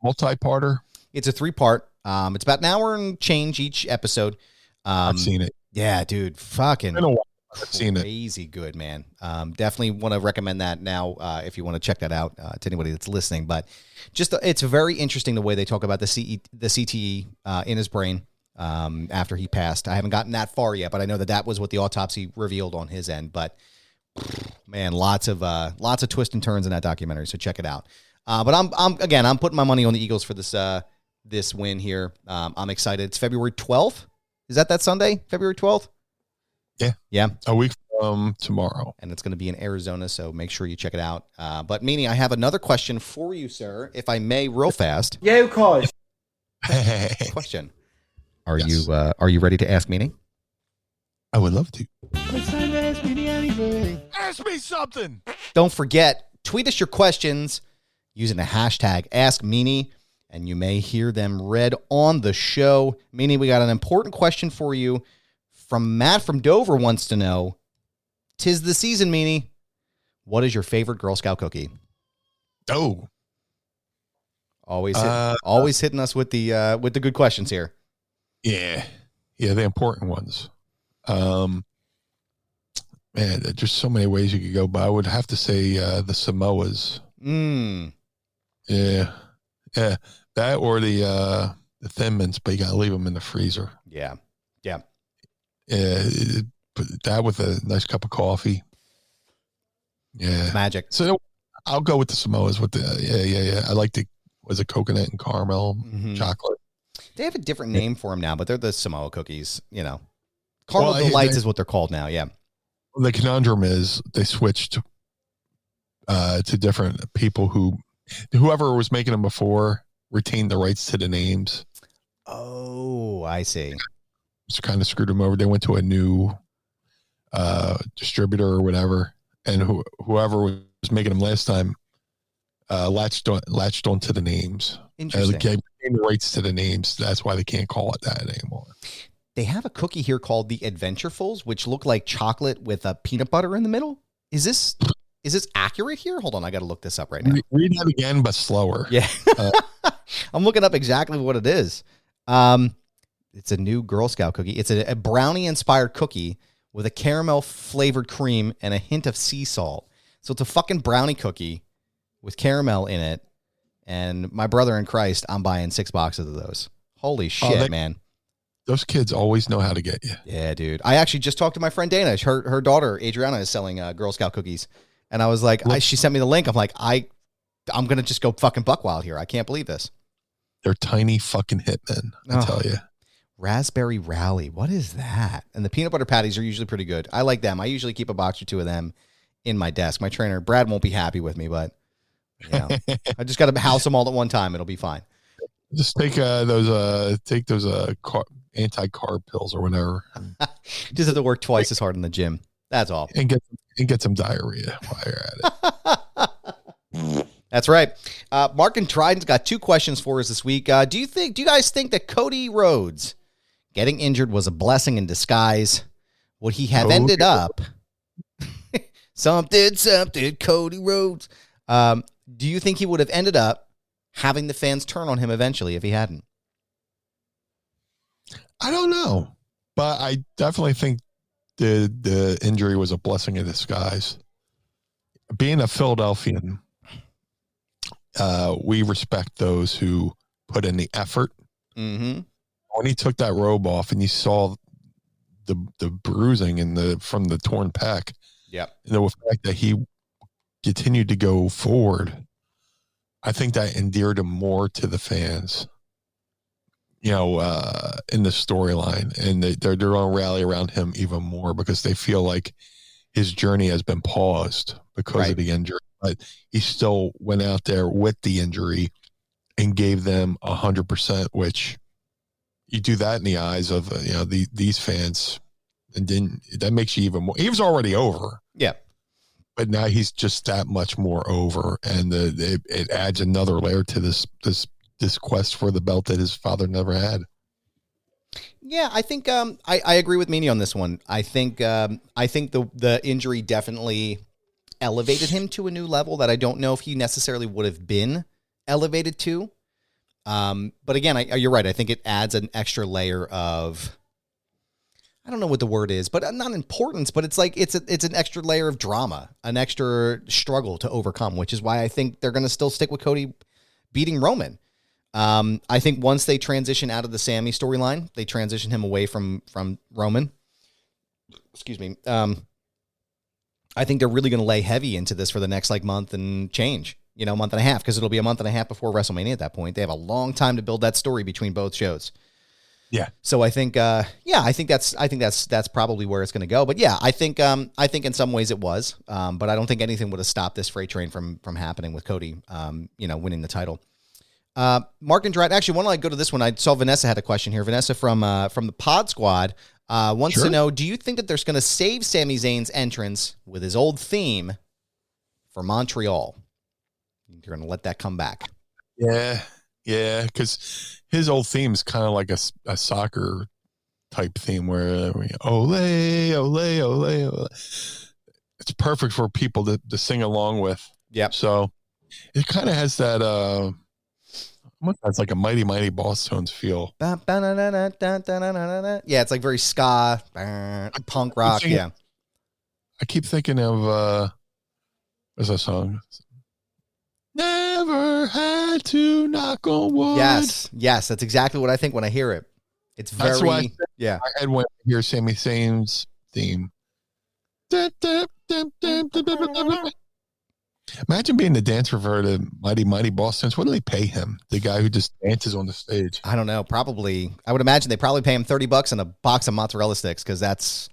multi-parter? It's a 3-part. It's about an hour and change each episode. I've seen it. Yeah, dude. Fucking I've seen it. Crazy good, man. Definitely want to recommend that now if you want to check that out to anybody that's listening. But it's very interesting the way they talk about the CTE in his brain after he passed. I haven't gotten that far yet, but I know that was what the autopsy revealed on his end. But man, lots of twists and turns in that documentary. So check it out. But I'm putting my money on the Eagles for this win here. I'm excited. It's February 12th. Is that Sunday? February 12th? Yeah. A week from tomorrow. And it's going to be in Arizona, so make sure you check it out. But Meanie, I have another question for you, sir, if I may, real fast. Yeah, of course. Question. Are you ready to ask Meanie? I would love to. It's time to ask me anything. Ask me something. Don't forget, tweet us your questions using the hashtag AskMeanie, and you may hear them read on the show. Meanie, we got an important question for you. From Matt from Dover wants to know, 'tis the season, Meanie. What is your favorite Girl Scout cookie? Oh, Always hitting us with the good questions here. Yeah, the important ones. Man, there's just so many ways you could go, but I would have to say the Samoas. Yeah, that or the Thin Mints, but you gotta leave them in the freezer. Yeah. Put that with a nice cup of coffee. Yeah, It's magic. So I'll go with the Samoas. With the I like was it coconut and caramel chocolate. They have a different name for them now, but they're the Samoa cookies. Caramel Delights is what they're called now. Yeah. The conundrum is they switched to different people whoever was making them before retained the rights to the names. Oh, I see. It's kind of screwed them over. They went to a new distributor or whatever, and whoever was making them last time latched onto the names. Interesting. Gave the rights to the names. That's why they can't call it that anymore. They have a cookie here called the Adventurefuls, which look like chocolate with a peanut butter in the middle. Is this accurate here? Hold on, I got to look this up right now. Read that again, but slower. Yeah, I'm looking up exactly what it is. It's a new Girl Scout cookie. It's a brownie-inspired cookie with a caramel-flavored cream and a hint of sea salt. So it's a fucking brownie cookie with caramel in it. And my brother in Christ, I'm buying 6 boxes of those. Holy shit, man. Those kids always know how to get you. Yeah, dude. I actually just talked to my friend Dana. Her daughter, Adriana, is selling Girl Scout cookies. And I was like, she sent me the link. I'm like, I'm going to just go fucking buck wild here. I can't believe this. They're tiny fucking hitmen, I tell you. Raspberry Rally. What is that? And the peanut butter patties are usually pretty good. I like them. I usually keep a box or 2 of them in my desk. My trainer, Brad, won't be happy with me, but I just got to house them all at one time. It'll be fine. Just take those anti-carb pills or whatever. Just have to work twice as hard in the gym. That's all. And get some diarrhea while you're at it. That's right. Mark and Trident's got 2 questions for us this week. Do you guys think that Cody Rhodes getting injured was a blessing in disguise? Would he have ended up something, Cody Rhodes? Do you think he would have ended up having the fans turn on him eventually if he hadn't? I don't know, but I definitely think the injury was a blessing in disguise. Being a Philadelphian, we respect those who put in the effort. Mm-hmm. When he took that robe off and you saw the bruising from the torn pec, and the fact that he continued to go forward, I think that endeared him more to the fans. In the storyline, and they're going to rally around him even more because they feel like his journey has been paused because of the injury. But he still went out there with the injury and gave them 100%, which you do that in the eyes of these fans, and then that makes you even more. He was already over, but now he's just that much more over, and it adds another layer to this quest for the belt that his father never had. Yeah, I think I agree with Meanie on this one. I think the injury definitely elevated him to a new level that I don't know if he necessarily would have been elevated to. But again, you're right. I think it adds an extra layer of, I don't know what the word is, but not importance, but it's like it's an extra layer of drama, an extra struggle to overcome, which is why I think they're going to still stick with Cody beating Roman. I think once they transition out of the Sami storyline, they transition him away from Roman. Excuse me. I think they're really going to lay heavy into this for the next month and change, month and a half, because it'll be a month and a half before WrestleMania at that point. They have a long time to build that story between both shows. Yeah. So I think, I think that's probably where it's going to go. But yeah, I think in some ways it was, but I don't think anything would have stopped this freight train from happening with Cody, winning the title. Mark and Drat, actually, why don't I go to this one? I saw Vanessa had a question here. Vanessa from the Pod Squad wants to know, do you think that there's going to save Sami Zayn's entrance with his old theme for Montreal? You're going to let that come back. Yeah, because his old theme is kind of like a soccer type theme where ole, ole, ole, ole. It's perfect for people to sing along with. Yeah. So it kind of has that Almost has like a Mighty Mighty Boss Tones feel. Yeah, it's like very ska, punk rock. Yeah. I keep thinking of what's that song? Never had to knock on wood. Yes, that's exactly what I think when I hear it. It's very, that's why yeah. I had when I hear Sami Zayn's theme. Imagine being the dancer for the Mighty Mighty Boss Tones. What do they pay him? The guy who just dances on the stage. I don't know. Probably, I would imagine they probably pay him $30 and a box of mozzarella sticks because that's,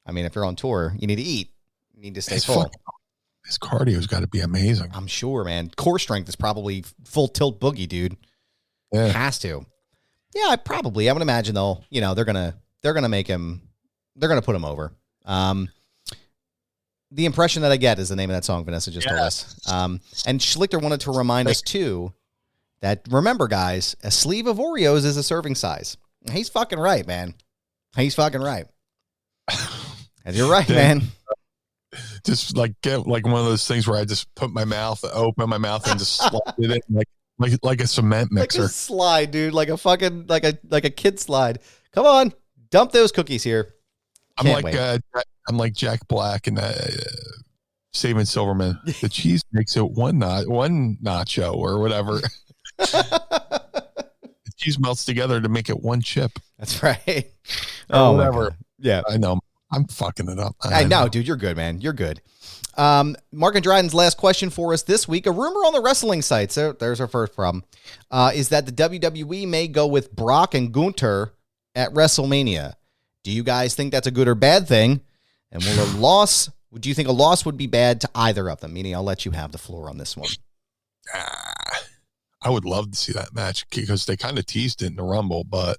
I mean, if you're on tour, you need to eat. You need to stay full. His cardio's got to be amazing. I'm sure, man. Core strength is probably full tilt boogie, dude. Yeah. Has to. Yeah, I would imagine they're gonna make him, they're gonna put him over. The impression that I get is the name of that song Vanessa just told us. And Schlichter wanted to remind us too that, remember guys, a sleeve of Oreos is a serving size. He's fucking right, man. He's fucking right. And you're right, man. Just like get like one of those things where I just open my mouth and just slide it in like a cement mixer. Like a slide, dude. Like a fucking like a kid slide. Come on, dump those cookies here. I'm like Jack Black and Saving Silverman. The cheese makes it one nacho or whatever. The cheese melts together to make it one chip. That's right. Oh, whatever. Yeah, I know. I'm fucking it up. I know, dude. You're good, man. You're good. Mark and Dryden's last question for us this week. A rumor on the wrestling sites. There's our first problem. Is that the WWE may go with Brock and Gunther at WrestleMania. Do you guys think that's a good or bad thing? And do you think a loss would be bad to either of them? Meaning, I'll let you have the floor on this one. I would love to see that match because they kind of teased it in the Rumble, but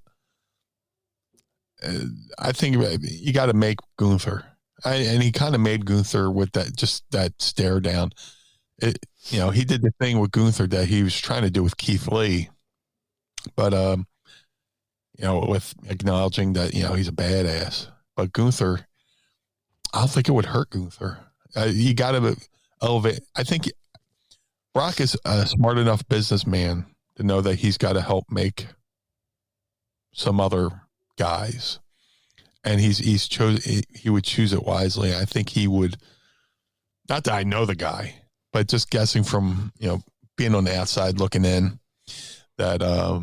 I think you got to make Gunther. And he kind of made Gunther with that stare down. He did the thing with Gunther that he was trying to do with Keith Lee. But, with acknowledging that, he's a badass. But Gunther, I don't think it would hurt Gunther. You got to elevate. I think Brock is a smart enough businessman to know that he's got to help make some other guys. And he would choose it wisely. I think he would, not that I know the guy, but just guessing from, being on the outside looking in, that I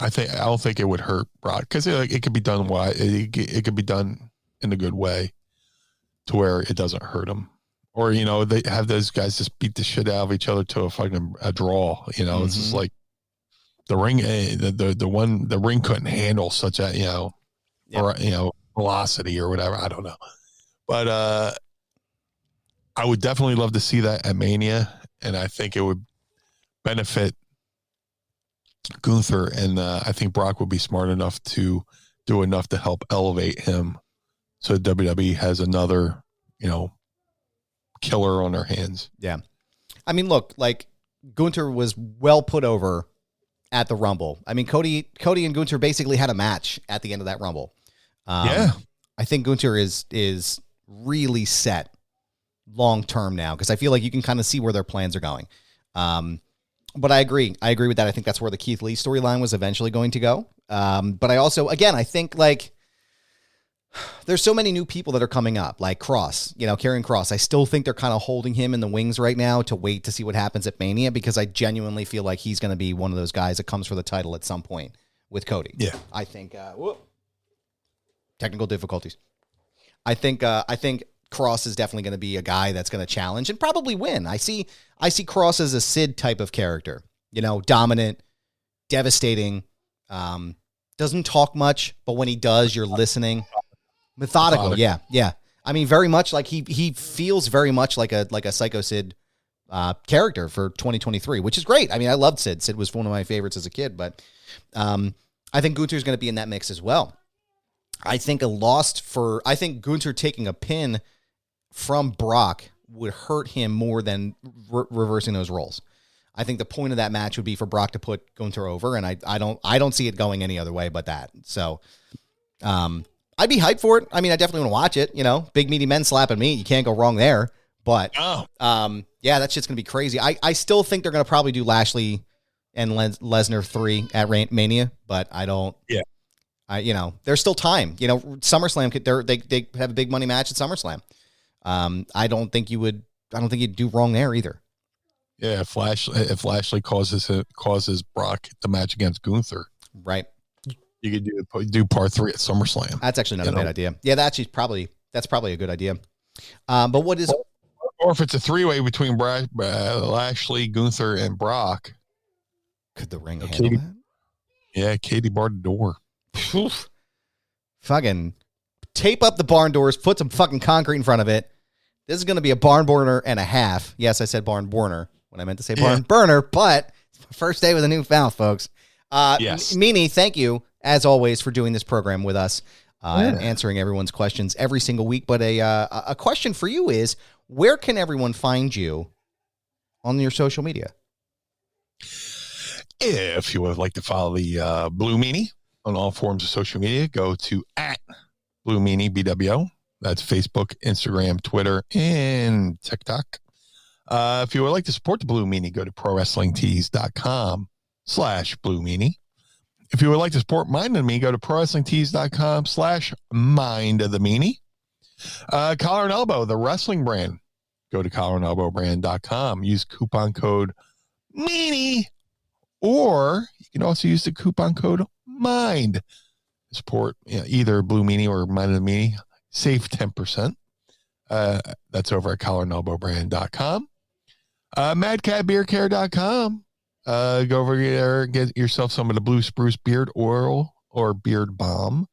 don't think it would hurt Brock because it could be done it could be done in a good way to where it doesn't hurt him. Or, they have those guys just beat the shit out of each other to a draw. Mm-hmm. It's just like the ring, the ring couldn't handle such a, or velocity or whatever. I don't know, but I would definitely love to see that at Mania, and I think it would benefit Gunther, and I think Brock would be smart enough to do enough to help elevate him, so WWE has another killer on their hands. Yeah, I mean, look, like Gunther was well put over at the Rumble. I mean, Cody and Gunther basically had a match at the end of that Rumble. I think Gunther is really set long term now because I feel like you can kind of see where their plans are going. But I agree with that. I think that's where the Keith Lee storyline was eventually going to go. But I also, again, I think like there's so many new people that are coming up, like Cross, Karrion Kross. I still think they're kind of holding him in the wings right now to wait to see what happens at Mania because I genuinely feel like he's going to be one of those guys that comes for the title at some point with Cody. Yeah. I think, technical difficulties. I think Cross is definitely going to be a guy that's going to challenge and probably win. I see Cross as a Sid type of character, dominant, devastating, doesn't talk much, but when he does, you're listening. Methodical. Yeah. I mean, very much like he feels very much like a Psycho Sid character for 2023, which is great. I mean, I loved Sid. Sid was one of my favorites as a kid, but I think Gunther's going to be in that mix as well. I think Gunther taking a pin from Brock would hurt him more than reversing those roles. I think the point of that match would be for Brock to put Gunther over, and I don't see it going any other way but that. So, I'd be hyped for it. I mean, I definitely want to watch it. Big meaty men slapping meat, you can't go wrong there. But that shit's gonna be crazy. I still think they're gonna probably do Lashley and Lesnar 3 at Mania, but I don't. Yeah. There's still time. SummerSlam they have a big money match at SummerSlam. I don't think you'd do wrong there either. Yeah, if Lashley causes Brock the match against Gunther, right? You could do part 3 at SummerSlam. That's actually not a bad idea. Yeah, that's probably a good idea. But what is, or if it's a 3-way between Lashley, Gunther, and Brock, could the ring handle that? Yeah, Katie barred the door. Oof. Fucking tape up the barn doors, put some fucking concrete in front of it. This is going to be a barn burner and a half. Yes, I said barn burner when I meant to say barn burner, but it's my first day with a new mouth, folks. Yes. Meanie, thank you, as always, for doing this program with us and answering everyone's questions every single week. But a question for you is, where can everyone find you on your social media? If you would like to follow the Blue Meanie on all forms of social media, go to @Blue Meanie BWO. That's Facebook, Instagram, Twitter, and TikTok. If you would like to support the Blue Meanie, go to prowrestlingtees.com/Blue Meanie. If you would like to support Mind of the Meanie, go to prowrestlingtees.com/Mind of the Meanie. Collar and Elbow, the wrestling brand. Go to collarandelbowbrand.com. Use coupon code Meanie, or you can also use the coupon code MIND. Support either Blue Meanie or Mind of the Meanie. Save 10%. That's over at collarandelbowbrand.com. madcatbeardcare.com. Go over there and get yourself some of the Blue Spruce Beard Oil or Beard Balm.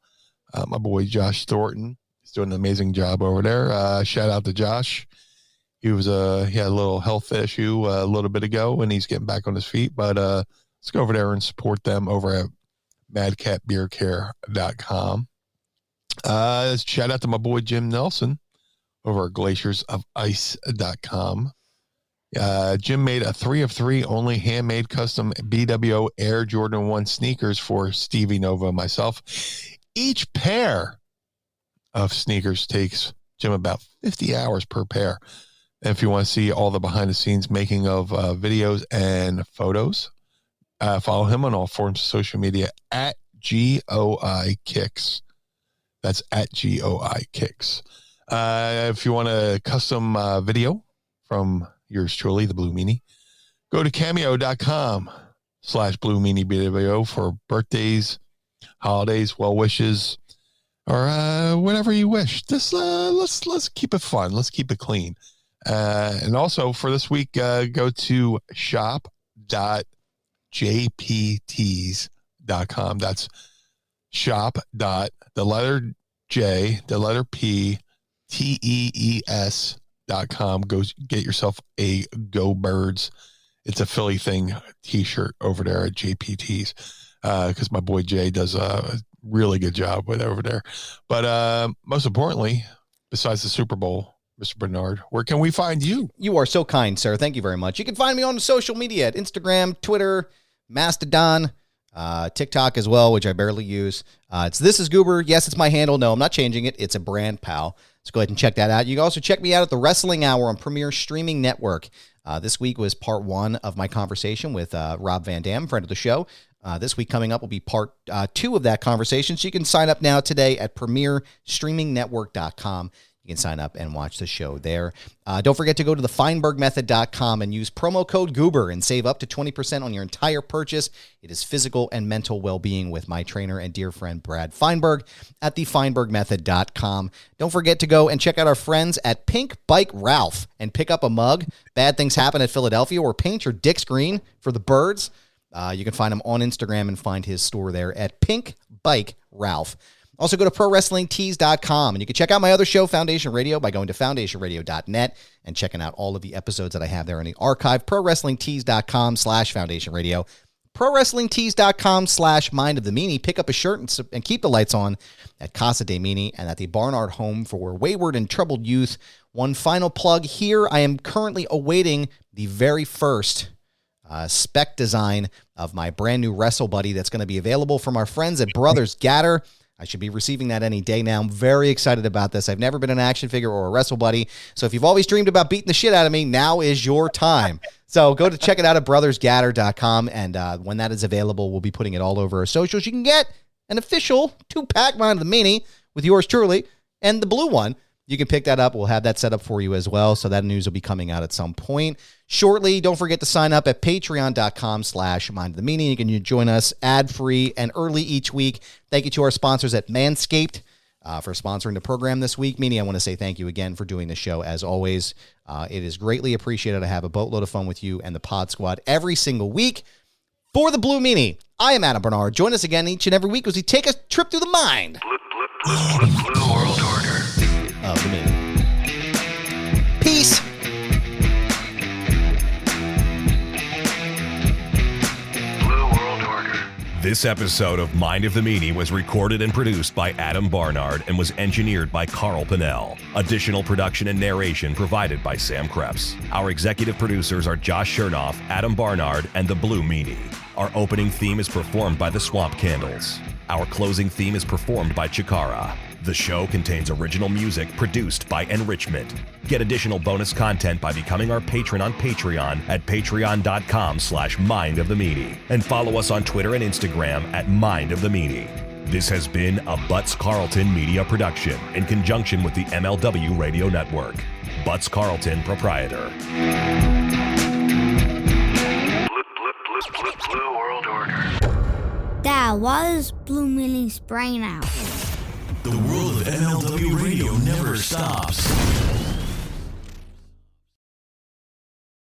My boy Josh Thornton is doing an amazing job over there. Shout out to Josh. He had a little health issue a little bit ago, and he's getting back on his feet. But let's go over there and support them over at madcatbeardcare.com. Shout out to my boy Jim Nelson over at glaciersofice.com. Jim made a 3 of 3 only handmade custom BWO Air Jordan 1 sneakers for Stevie Nova and myself. Each pair of sneakers takes Jim about 50 hours per pair. And if you want to see all the behind the scenes making of videos and photos, follow him on all forms of social media at GOI Kicks. That's at GOI Kicks. If you want a custom video from yours truly, the Blue Meanie, go to cameo.com/Blue Meanie BWO for birthdays, holidays, well wishes, or whatever you wish. Just let's keep it fun. Let's keep it clean. And also for this week, go to shop.jptees.com. That's shop. The letter J, the letter P, TEES.com. Go get yourself a Go Birds. It's a Philly thing t-shirt over there at JPTs. Because my boy Jay does a really good job with it over there. But most importantly, besides the Super Bowl, Mr. Barnard, where can we find you? You are so kind, sir. Thank you very much. You can find me on social media at Instagram, Twitter, Mastodon, TikTok as well, which I barely use. It's This Is Goober. Yes, it's my handle. No, I'm not changing it. It's a brand, pal. So go ahead and check that out. You can also check me out at the Wrestling Hour on Premier Streaming Network. This week was part 1 of my conversation with Rob Van Dam, friend of the show. This week coming up will be part 2 of that conversation. So you can sign up now today at premierstreamingnetwork.com. You can sign up and watch the show there. Don't forget to go to thefeinbergmethod.com and use promo code Goober and save up to 20% on your entire purchase. It is physical and mental well-being with my trainer and dear friend Brad Feinberg at thefeinbergmethod.com. Don't forget to go and check out our friends at Pink Bike Ralph and pick up a mug. Bad things happen at Philadelphia, or paint your dicks green for the birds. You can find him on Instagram and find his store there at Pink Bike Ralph. Also, go to prowrestlingtees.com, and you can check out my other show, Foundation Radio, by going to foundationradio.net and checking out all of the episodes that I have there in the archive. prowrestlingtees.com/Foundation Radio. prowrestlingtees.com/Mind of the Meanie. Pick up a shirt and keep the lights on at Casa DeMeanie and at the Barnard Home for Wayward and Troubled Youth. One final plug here. I am currently awaiting the very first spec design of my brand new Wrestle Buddy that's going to be available from our friends at Brothers Gaddor. I should be receiving that any day now. I'm very excited about this. I've never been an action figure or a wrestle buddy. So if you've always dreamed about beating the shit out of me, now is your time. So go to check it out at brothersgaddor.com. And when that is available, we'll be putting it all over our socials. You can get an official 2-pack Mind of the Meanie with yours truly and the blue one. You can pick that up. We'll have that set up for you as well. So that news will be coming out at some point shortly. Don't forget to sign up at patreon.com/Mind of the Meanie. You can join us ad-free and early each week. Thank you to our sponsors at Manscaped for sponsoring the program this week. Meanie, I want to say thank you again for doing the show as always. It is greatly appreciated. I have a boatload of fun with you and the Pod Squad every single week. For the Blue Meanie, I am Adam Barnard. Join us again each and every week as we take a trip through the mind. Blue World Order. Of the Meanie. Peace. Blue World Order. This episode of Mind of the Meanie was recorded and produced by Adam Barnard and was engineered by Carl Pinnell. Additional production and narration provided by Sam Krebs. Our executive producers are Josh Chernoff, Adam Barnard, and the Blue Meanie. Our opening theme is performed by the Swamp Candles. Our closing theme is performed by Chikara. The show contains original music produced by Enrichment. Get additional bonus content by becoming our patron on Patreon at patreon.com/Mind of the Meanie. And follow us on Twitter and Instagram at Mind of the Meanie. This has been a Butts Carlton media production in conjunction with the MLW Radio Network. Butts Carlton, proprietor. Blue World Order. Dad, why is Blue Meanie's brain out? The world of MLW Radio never stops.